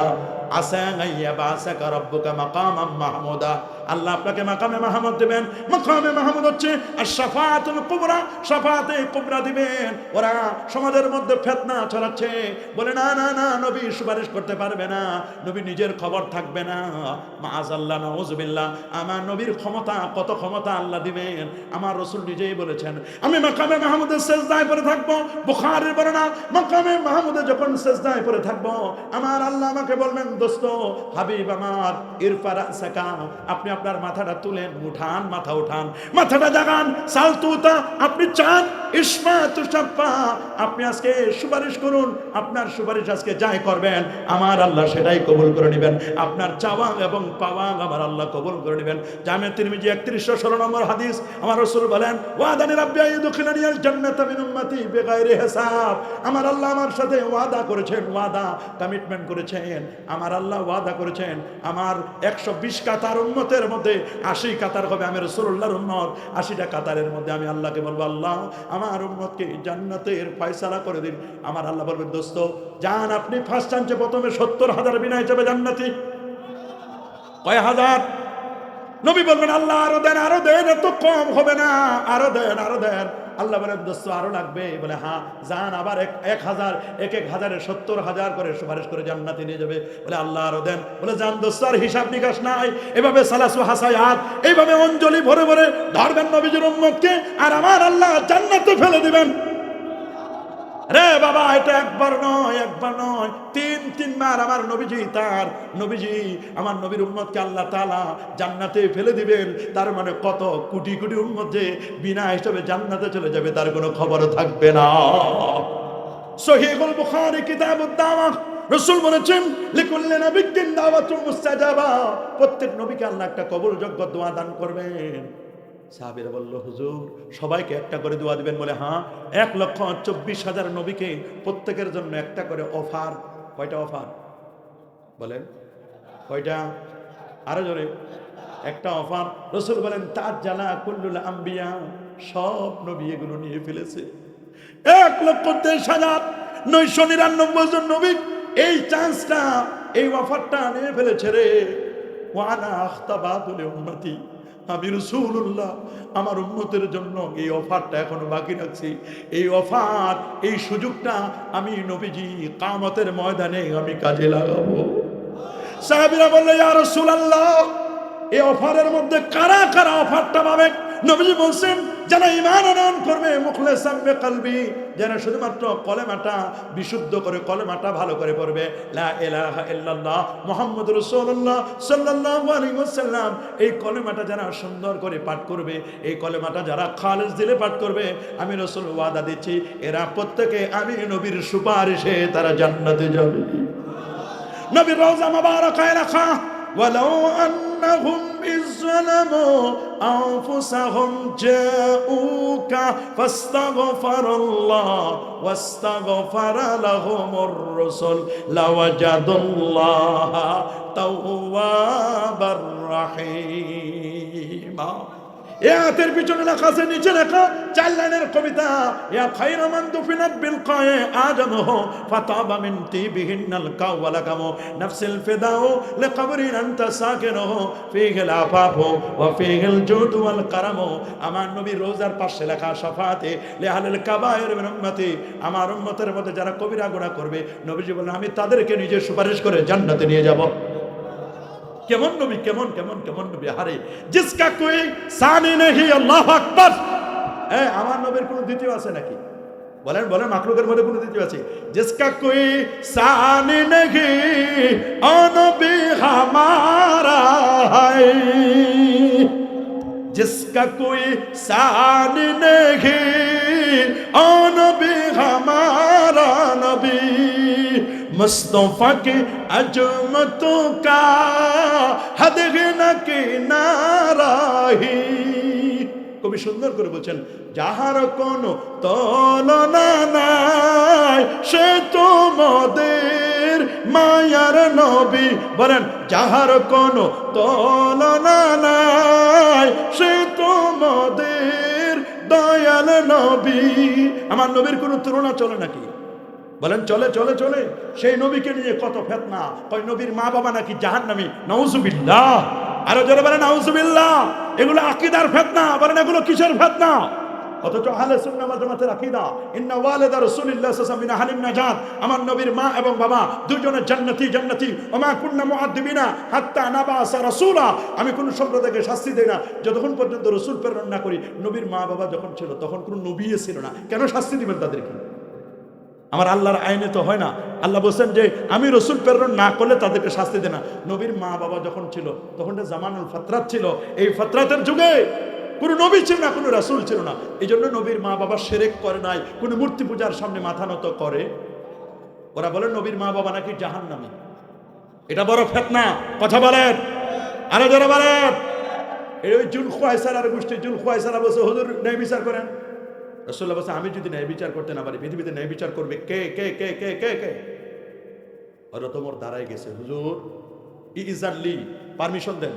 আসা আইয়াবাসাকা রাব্বুকা মাকামান মাহমুদা। আল্লাহ আপনাকে মাকামে মাহমুদ দিবেন। মাকামে মাহমুদ হচ্ছে আশ-শাফাআতুল কুবরা, শাফাআতে কুবরা দিবেন। ওরা সমাজের মধ্যে ফিতনা ছড়াচ্ছে, বলে না না না নবী সুপারিশ করতে পারবে না, নবী নিজের খবর থাকবে না। মাআযাল্লাহ, নাউযুবিল্লাহ। আমার নবীর ক্ষমতা, কত ক্ষমতা আল্লাহ দিবেন। আমার রাসূল নিজেই বলেছেন, আমি মাকামে মাহমুদের সিজদায় পড়ে থাকবো। বুখারীর বর্ণনা, মাকামে মাহমুদে যখন সিজদায় পড়ে থাকবো, আমার আল্লাহ আমাকে বলবেন, দোস্ত হাবিব আমার, ইরফা রাসাকা, আপনি আপনার মাথাটা তুলেন, উঠান, মাথা উঠান, মাথাটা জাগান। সালতুতা, আপনি চান, ইসমা তুশাফা, আপনি আজকে সুপারিশ করুন। আপনার সুপারিশ আজকে যাই করবেন আমার আল্লাহ সেটাই কবুল করে নেবেন। আপনার চাওয়া এবং পাওয়া আমার আল্লাহ কবুল করে নেবেন। জামে তিরমিজি 3116 নম্বর হাদিস, আমার রাসূল বলেন, ওয়াদানি রাব্বি আইয়ুদখিলানিল জান্নাতা মিন উম্মতি বিগাইরি হিসাব। আমার আল্লাহ আমার সাথে ওয়াদা করেছেন, ওয়াদা কমিটমেন্ট করেছেন। আমার আল্লাহ ওয়াদা করেছেন, আমার 120 কাতার উম্মতের মধ্যে 80 কাতার হবে আমি রাসূলুল্লাহর উম্মত। 80টা কাতারের মধ্যে আমি আল্লাহকে বলবো, আল্লাহ আমার উম্মতকে জান্নাতের ফয়সালা করে দিন। আমার আল্লাহ বলবেন, দোস্ত যান, আপনি ফার্স্ট চান্সে প্রথমে 70,000 বিনা হিসাবে জান্নাতি। কয় হাজার? নবী বলবেন, আল্লাহ আরো দেন, আরো দেন, এত কম হবে না, আরো দেন, আরো দেন। আল্লাহ বলেন, দোস্ত আরো লাগবে? বলে হ্যাঁ, যান, আবার 1000, 1,000-এ 70,000 করে সুপারিশ করে জান্নাতে নিয়ে যাবে। বলে আল্লাহ আরো দেন। বলে যান দোস্ত, আর হিসাব নিকাশ নাই। এভাবে সালাসু হাসায়াত, এইভাবে অঞ্জলি ভরে ভরে ধরবেন নবীজির উম্মতকে, আর আমার আল্লাহ জান্নাতে ফেলে দিবেন। রে বাবা, এটা একবার নয়, একবার নয়, 3বার আমার নবীজি, তার নবীজি আমার নবীর উম্মতকে আল্লাহ তাআলা জান্নাতে ফেলে দিবেন। তার মানে কত কোটি কোটি উম্মত যে বিনা হিসাবে জান্নাতে চলে যাবে, তার কোনো খবর থাকবে না। সহিহুল বুখারী কিতাবুদ দাওয়াত, রাসূল বলেছেন, লিকুল্লি নাবিয়্যিন দাওয়াতুন মুস্তাজাবা, প্রত্যেক নবীকে আল্লাহ একটা কবুলযোগ্য দোয়া দান করবেন। সাহাবীরা বলল, হুজুর সবাইকে একটা করে দোয়া দিবেন? বলে হ্যাঁ, 1,24,000 নবীকে প্রত্যেকের জন্য একটা করে অফার। কয়টা অফার বলেন? কয়টা? আরো জোরে। একটা অফার। রাসূল বলেন, তাজ্জালা কুল্লুল আম্বিয়া, সব নবী এগুলো নিয়ে ফেলেছে। 1,23,999 জন নবী এই চান্সটা, এই অফারটা নিয়ে ফেলেছে রে। ওয়ানা আখতাবাতুল উম্মতি, আমি রাসূলুল্লাহ আমার উম্মতের জন্য এই অফারটা এখনো বাকি রাখছি। এই অফার, এই সুযোগটা আমি নবীজি কিয়ামতের ময়দানে আমি কাজে লাগাবো। সাহাবীরা বলল, ইয়া রাসূলুল্লাহ, এই অফারের মধ্যে কারা কারা অফারটা পাবে? নবীজি বলছেন, যারা ঈমান আনয়ন করবে, মুখলিসাম বিকলবি, যারা শুধুমাত্র কলেমাটা বিশুদ্ধ করে, কলেমাটা ভালো করে পড়বে, লা ইলাহা ইল্লাল্লাহ মুহাম্মাদুর রাসূলুল্লাহ সাল্লাল্লাহু আলাইহি ওয়াসাল্লাম, এই কলেমাটা যারা সুন্দর করে পাঠ করবে, এই কলেমাটা যারা খালেস দিলে পাঠ করবে, আমি রাসূল ওয়াদা দিচ্ছি, এরা প্রত্যেকে আমি নবীর সুপারিশে তারা জান্নাতে যাবে। নবীর রওজা মুবারাকায় রাখা, ওয়ালাউ আন্নাহুম ইযলামু আনফুসাহুম জাউকা ফাস্তাগফিরুল্লাহ ওয়াস্তাগফারা লাহুমুর রাসূল লাওয়াজাদুল্লাহা তাওয়াবার রাহিমা। এর পিছনে লেখা আছে, নিচে লেখা 4 লাইনের কবিতা, ইয়া খায়রা মান দুফিনাত বিল কায়ে আদমহু ফাতাবা মিন তিবিহিনাল কাওয়ালাকামু নাফসিল ফিদাউ লিকবরিন আনতা সাকিনুহু ফিহিল আফাফু ওয়া ফিহিল জুদ ওয়াল কারামু। আমার নবী রোজার পাশে লেখা, শাফাতে লিআহলিল কাবায়ের মিন উম্মতি, আমার উম্মতের মধ্যে যারা কবিরা গুনাহ করবে, নবীজি বলেন আমি তাদেরকে নিজে সুপারিশ করে জান্নাতে নিয়ে যাব। কেমন নবী, কেমন কেমন কেমন নবী! হারে জিসকা কোই সানি নেহি, আল্লাহু আকবার। আমার নবীর কোনো দ্বিতীয় আছে নাকি? বলেন বলেন, মাখলুকের মধ্যে কোনো দ্বিতীয় আছে? জিসকা কোই সানি নেহি ও নবী হামারা হায়, জিসকা কোই সানি নেহি ও নবী হামারা নবী, मुस्तफा के अजमतों का हद न किनाराही। কবি সুন্দর করে বলছেন, যাহার কোনো তুলনা নাই সে তো মোদের মায়ার নবী। বলেন, যাহার কোনো তুলনা নাই সে তো মোদের দয়াল নবী। আমার নবীর কোনো তুলনা চলে নাকি? বলেন চলে চলে চলে। সেই নবীকে নিয়ে কত ফিতনা, কয় নবীর মা বাবা নাকি জাহান্নামী, নাউজুবিল্লাহ। আরো জোরে বলেন নাউজুবিল্লাহ। এগুলো আকীদার ফিতনা, বলেন এগুলো কিসের ফিতনা? অথচ আহলে সুন্নাহ ওয়াল জামাতের আকীদা ইন্না ওয়ালিদা রাসূলিল্লাহ সাল্লাল্লাহু আলাইহি ওয়াসাল্লাম মিন আহলিন নাজাত, আমার নবীর মা এবং বাবা দুইজনে জান্নাতি জান্নাতি। ওমা কুননা মুআদ্দিবিনা হাত্তা নাবাসা রাসূলা, আমি কোন সম্প্রদায়কে শাস্তি দেই না যতক্ষণ পর্যন্ত রাসূল প্রেরণ না করি। নবীর মা বাবা যখন ছিল তখন কোনো নবীই ছিল না, কেন শাস্তি দিবেন তাদেরকে? আমার আল্লাহর আইনে তো হয় না। আল্লাহ বলছেন যে আমি রসুল প্রেরণ না করলে তাদেরকে শাস্তি দেয় না। নবীর মা বাবা যখন ছিল তখন জামানুল ফাতরাত ছিল, এই ফাতরাতের যুগে কোনো নবী ছিল না, কোনো রাসূল ছিল না। এই জন্য নবীর মা বাবা শিরক করে নাই, কোনো মূর্তি পূজার সামনে মাথা নত করে। ওরা বলে নবীর মা বাবা নাকি জাহান্নামী। এটা বড় ফিতনা, কথা বলেন আরো যারা বলেন। এই ওই জুল খুয়াইসারার গোষ্ঠী, জুল খুয়াইসারা বলছে হুজুর ন্যায় বিচার করেন। রাসূলুল্লাহ বলছে আমি যদি ন্যায় বিচার করতে না পারি পৃথিবীতে ন্যায় বিচার করবে কে কে কে কে কে কে? ওরা তোমার দাঁড়ায় গেছে, হুজুর ইজানলি পারমিশন দেন,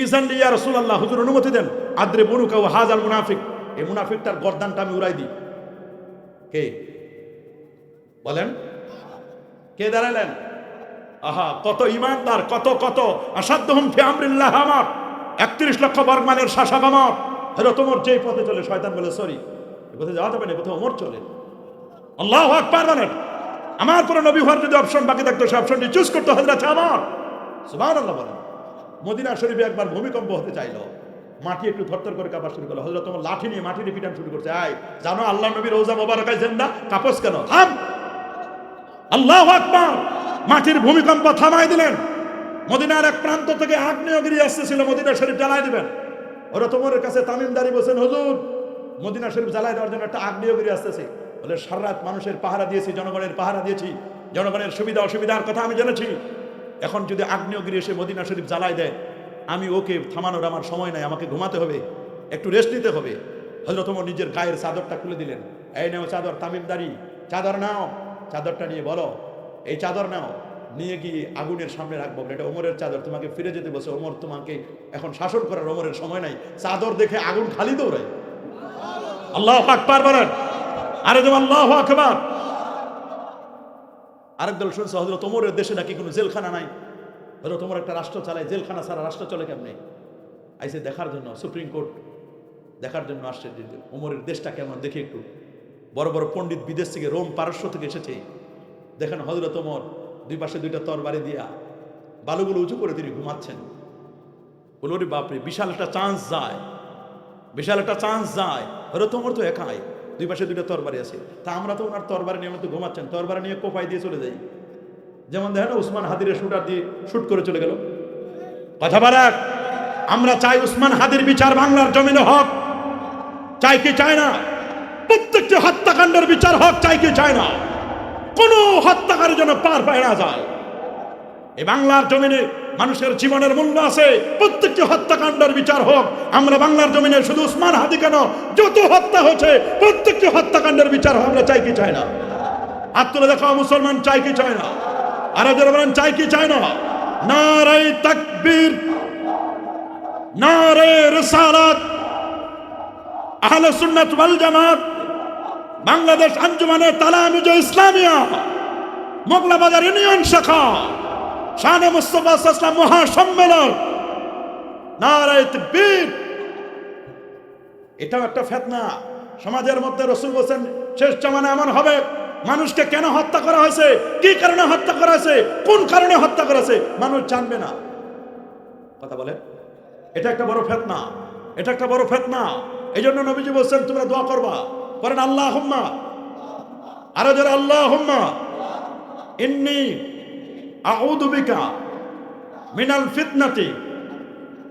ইজানলি ইয়া রাসূলুল্লাহ, হুজুর অনুমতি দেন। আদ্রে বুনুকা ওয়া হাযাল মুনাফিক, এই মুনাফিকটার গর্দানটা আমি উড়াই দিই। কে বলেন? কে দাঁড়ালেন? আহা, কত ইমানদার, কত কত আসাদহুম ফি আমরিল্লাহ আমার 31 লক্ষ বর্গমানের শাসক আমার। হযরত ওমর যেই পথে চলে শয়তান বলে সরি, এই পথে যাওয়া যাবে না, এই পথে ওমর চলে। আল্লাহু আকবার বলেন। আমার পরে নবী হওয়ার যদি অপশন বাকি থাকতো সে অপশনটি চুজ করতে হযরত আমার। সুবহানাল্লাহ বলেন। মদিনা শরীফে একবার ভূমিকম্প হতে চাইলো, মাটি একটু থরথর করে কাঁপা শুরু করলো। হযরত ওমর লাঠি নিয়ে মাটিতে পিটান শুরু করছে। আয় জানো আল্লাহ নবীর রওজা মোবারকায় জিন্দা, কাঁপস কেন? থাম। আল্লাহু আকবার। মাটির ভূমিকম্প থামাই দিলেন। মদিনার এক প্রান্ত থেকে আগ্নেয়গিরি আসতেছিল, মদিনা শরীফ জ্বালাই দিবেন। হযরত ওমরের কাছে তামিমদারি বলেন হুজুর মদিনা শরীফ জ্বালাই দেওয়ার জন্য একটা আগ্নেয়গিরি আসতেছে। বলে সারা রাত মানুষের পাহারা দিয়েছি, জনগণের পাহারা দিয়েছি, জনগণের সুবিধা অসুবিধার কথা আমি জেনেছি। এখন যদি আগ্নেয়গিরি এসে মদিনা শরীফ জ্বালাই দেয়, আমি ওকে থামানোর আমার সময় নাই, আমাকে ঘুমাতে হবে, একটু রেস্ট নিতে হবে। হযরত ওমর নিজের গায়ের চাদরটা খুলে দিলেন। এই নাও চাদর, তামিমদারি চাদর নাও, চাদরটা নিয়ে বলো এই চাদর নাও, নিয়ে গিয়ে আগুনের সামনে রাখবো। এটা ওমরের চাদর, তোমাকে ফিরে যেতে বলছে। ওমর তোমাকে এখন শাসন করার ওমরের সময় নাই। চাদর দেখে আগুন খালি দৌড়ায়। আল্লাহু আকবার বলেন। আরে যেমন আল্লাহু আকবার। আরেক দল শুনছে হযরত ওমরের দেশে নাকি কোনো জেলখানা নাই। হযরত ওমর একটা রাষ্ট্র চালায়, জেলখানা ছাড়া রাষ্ট্র চলে কেমনে? আইসে দেখার জন্য, সুপ্রিম কোর্ট দেখার জন্য আসছে যে ওমরের দেশটা কেমন দেখি একটু। বড় বড় পণ্ডিত বিদেশ থেকে, রোম পারস্য থেকে এসেছে। দেখেন হযরত ওমর দুই পাশে দুইটা তরবারি দিয়া বালুগুলো উঁচু করে তিনি ঘুমাচ্ছেন। বলোরে বাপরে, বিশাল একটা চান্স যায়, বিশাল একটা চান্স যায়। হযরত ওমর তো একাই, দুই পাশে দুইটা তরবারি আছে। তা আমরা তো ওনার তরবারি নিয়ে তো ঘুমাচ্ছেন, তরবারি নিয়ে কোপাই দিয়ে চলে যাই। যেমন দেখেন উসমান হাদিরের শুটার দিয়ে শুট করে চলে গেল। কথা বলার, আমরা চাই উসমান হাদির বিচার বাংলার জমিনে হোক, চাই কি চাই না? প্রত্যেকটি হত্যাকাণ্ডের বিচার হোক, চাই কি চাই না? কোন হত্যাকারীর জন্য পার পায় না যায়। এই বাংলার জমিনে মানুষের জীবনের মূল্য আছে, প্রত্যেকটি হত্যাকাণ্ডের বিচার হোক। আমরা বাংলার জমিনে শুধু উসমান হাদি কেন, যত হত্যা হচ্ছে প্রত্যেকটি হত্যাকাণ্ডের বিচার হোক। আমরা চাই কি চাই না? হাত তুলে দেখো মুসলমান, চাই কি চাই না? আর যারা বলেন চাই কি চাই না? নারে তাকবীর, নারে রিসালাত, আহলে সুন্নাত ওয়াল জামাত, বাংলাদেশ আঞ্জুমানে তালামিজে ইসলামিয়া, মোগলাবাজার ইউনিয়ন শাখা, শানে মুস্তাফা সাল্লাল্লাহু আলাইহি ওয়াসাল্লাম মহাসম্মেলন, নারে তাকবীর। এটাও একটা ফিতনা সমাজের মধ্যে। রাসূল বলেন শেষ জামানা এমন হবে, মানুষকে কেন হত্যা করা হয়েছে, কি কারণে হত্যা করা হয়েছে, কোন কারণে হত্যা করা হয়েছে মানুষ জানবে না। কথা বলে, এটা একটা বড় ফিতনা, এটা একটা বড় ফিতনা। এই জন্য নবীজি বলছেন তোমরা দোয়া করবা, করেন আল্লাহুম্মা, আরো যারা আল্লাহুম্মা ইন্নী আউযু বিকা মিনাল ফিতনাতি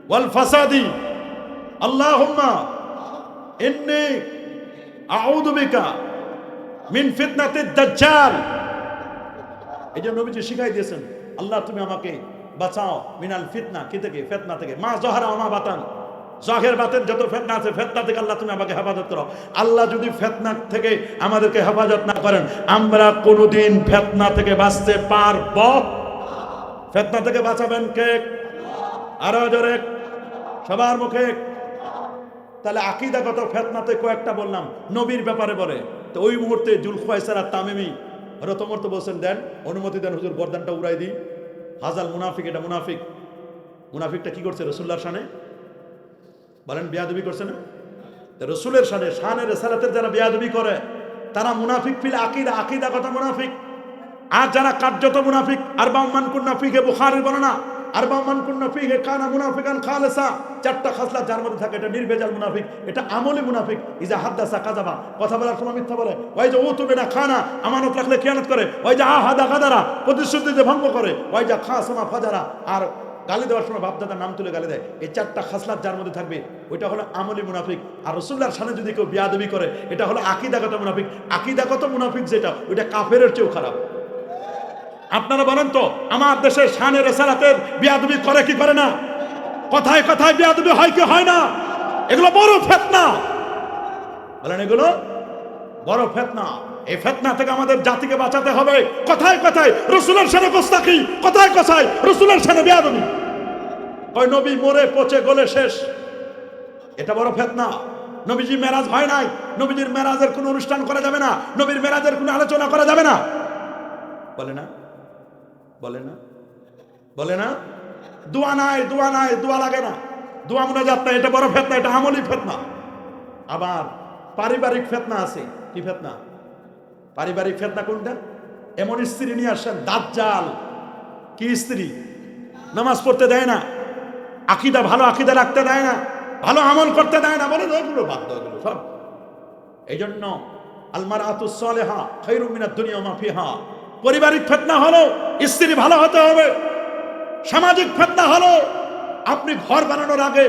ওয়াল ফাসাদি, আল্লাহুম্মা ইন্নী আউযু বিকা মিন ফিতনাতিদ দাজ্জাল। এই জন্য নবীজি শিখাই দিয়েছেন আল্লাহ তুমি আমাকে বাঁচাও মিনাল ফিতনা, কি থেকে? ফিতনা থেকে। মা যাহারা ওয়া মা বাতান, জাহের বাতের যত ফিতনা আছে ফিতনা থেকে আল্লাহ তুমি আমাকে হেফাজত করো। আল্লাহ যদি ফিতনা থেকে আমাদেরকে হেফাজত না করেন, আমরা কোনোদিন ফিতনা থেকে বাঁচতে পারব? ফিতনা থেকে বাঁচাবেন কে? আরো জোরে সবার মুখে। তাহলে আকীদাগত ফিতনাতে কয়েকটা বললাম, নবীর ব্যাপারে বলে। তো ওই মুহূর্তে জুল খুয়াইসারা তামিমি হযরত ওমর তো বলছেন দেন, অনুমতি দেন হুজুর, গর্দানটা উড়াই দিই। হাজাল মুনাফিক, এটা মুনাফিক। মুনাফিকটা কি করছে রসুল্লাহর শানে? বলেন বেয়াদবি করছে না? রসুলের শানে, শানে রেসালাতের যারা বেয়াদবি করে তারা মুনাফিক ফিল আকিদা, আকিদাগত মুনাফিক। আর যারা কার্যত মুনাফিক, আরবাউ মান কুন্না ফীহি, বুখারীর বর্ণনা, আরবাউ মান কুন্না ফীহি কানা মুনাফিকান খালিসা। চারটা খাসলা যার মধ্যে থাকে এটা নির্ভেজাল মুনাফিক, এটা আমলি মুনাফিক। ইজা হাদাসা কাযাবা, কথা বলার সময় মিথ্যা বলে। ওই যে উতুবিনা খানা, আমানত রাখলে খিয়ানত করে। ওই যে আহাদা গাদারা, প্রতিশ্রুতি দিয়ে ভঙ্গ করে। ওই যে খাসামা ফাজারা, আর গালি দেওয়ার সময় বাপদাদার নাম তুলে গালি দেয়। এই চারটা খাসলাত যার মধ্যে থাকবে ওইটা হলো আমলি মুনাফিক। আর রাসূলুল্লাহর সামনে যদি কেউ বেয়াদবি করে এটা হলো আকীদাগত মুনাফিক। আকীদাগত মুনাফিক যেটা, ওইটা কাফেরের চেয়েও খারাপ। আপনারা বলেন তো, আমার দেশের শানে রেসালাতের বেয়াদবি করে কি করে না? কথায় কথায় বেয়াদবি হয় কি হয় না? এগুলো বড় ফিতনা। বলেন এগুলো বড় ফিতনা। এই ফিতনা থেকে আমাদের জাতিকে বাঁচাতে হবে। কথায় কথায় রাসূলের শানে গোস্তাখি, কথায় কথায় রাসূলের শানে বেয়াদবি। ওই নবী মরে পচে গলে শেষ, এটা বড় ফিতনা। নবীজি মেরাজ হয় নাই, নবীজির মেরাজের কোনো অনুষ্ঠান করা যাবে না, নবীর মেরাজের কোনো আলোচনা করা যাবে না। বলে না, বলে না, বলে না। দোয়া নাই, দোয়া নাই, দোয়া লাগে না, দোয়া মুনাজাত নাই, এটা বড় ফিতনা, এটা আমলি ফিতনা। আবার পারিবারিক ফিতনা আছে। কি ফিতনা? পারিবারিক ফিতনা কোনটা? এমন স্ত্রী নিয়ে আসেন দাজ্জাল। কি স্ত্রী? নামাজ পড়তে দেয় না, আকীদা ভালো আকীদা রাখতে দেয় না, ভালো আমল করতে দেয় না, বলে ওগুলো বাদ দাও, এগুলো সব। এই জন্য আল মারআতুস সালিহা খায়রুম মিনাদ দুনিয়া ওয়া মা ফিহা। পারিবারিক ফিতনা হলো স্ত্রী ভালো হতে হবে। সামাজিক ফিতনা হলো আপনি ঘর বানানোর আগে,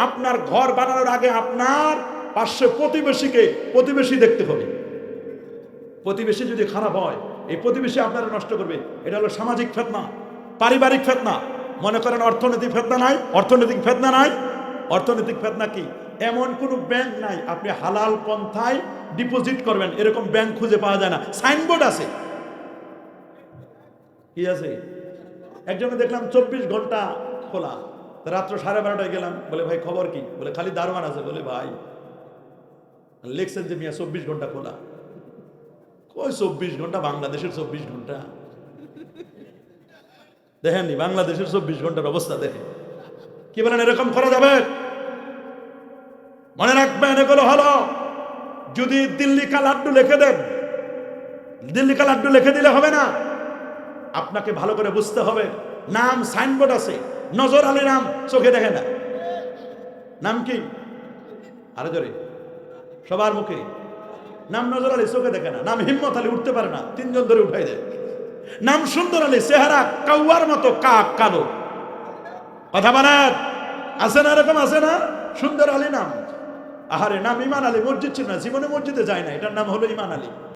আপনার ঘর বানানোর আগে আপনার পাশে প্রতিবেশীকে প্রতিবেশী দেখতে হবে। প্রতিবেশী যদি খারাপ হয় এই প্রতিবেশী আপনারা নষ্ট করবে। এটা হলো সামাজিক ফিতনা। পারিবারিক ফিতনা, মনে করেন অর্থনৈতিক ফিতনা নাই, অর্থনৈতিক ফিতনা নাই। অর্থনৈতিক ফিতনা কি? এমন কোনো ব্যাংক নাই আপনি হালাল পন্থায় ডিপোজিট করবেন এরকম ব্যাংক খুঁজে পাওয়া যায় না। সাইনবোর্ড আছে, কি আছে? একজনে দেখলাম 24 ঘন্টা খোলা। রাত্র 12:30টায় গেলাম, বলে ভাই খবর কি? বলে খালি দারোয়ান আছে। বলে ভাই লিখছেন যে মিয়া 24 ঘন্টা খোলা। কই 24 ঘন্টা? বাংলাদেশের 24 ঘন্টা দেখেননি? বাংলাদেশের 24 ঘন্টার অবস্থা দেখেন। কি বলেন এরকম করা যাবে? মনে রাখবেন এগুলো হলো, যদি দিল্লি কা লাড্ডু লিখে দেন, দিল্লি কা লাড্ডু লিখে দিলে হবে না। আপনাকে ভালো করে বুঝতে হবে। নাম সাইনবোর্ড আছে, নজর আলী নাম চোখে দেখে না। নাম কি? আরো জোরে, সবার মুখে নাম নজর আলী, চোখে দেখে না। নাম হিম্মত আলী, উঠতে পারে না, 3 জন ধরে উঠাই দেয়। নাম সুন্দর আলী, চেহারা কাউয়ার মতো কাক কালো। কথা বলেন, আছে না এরকম? আছে না? সুন্দর আলী নাম। আহারে নাম ইমান আলী, মসজিদ ছিল না, জীবনে মসজিদে যায় না, এটার নাম হলো ইমান আলী।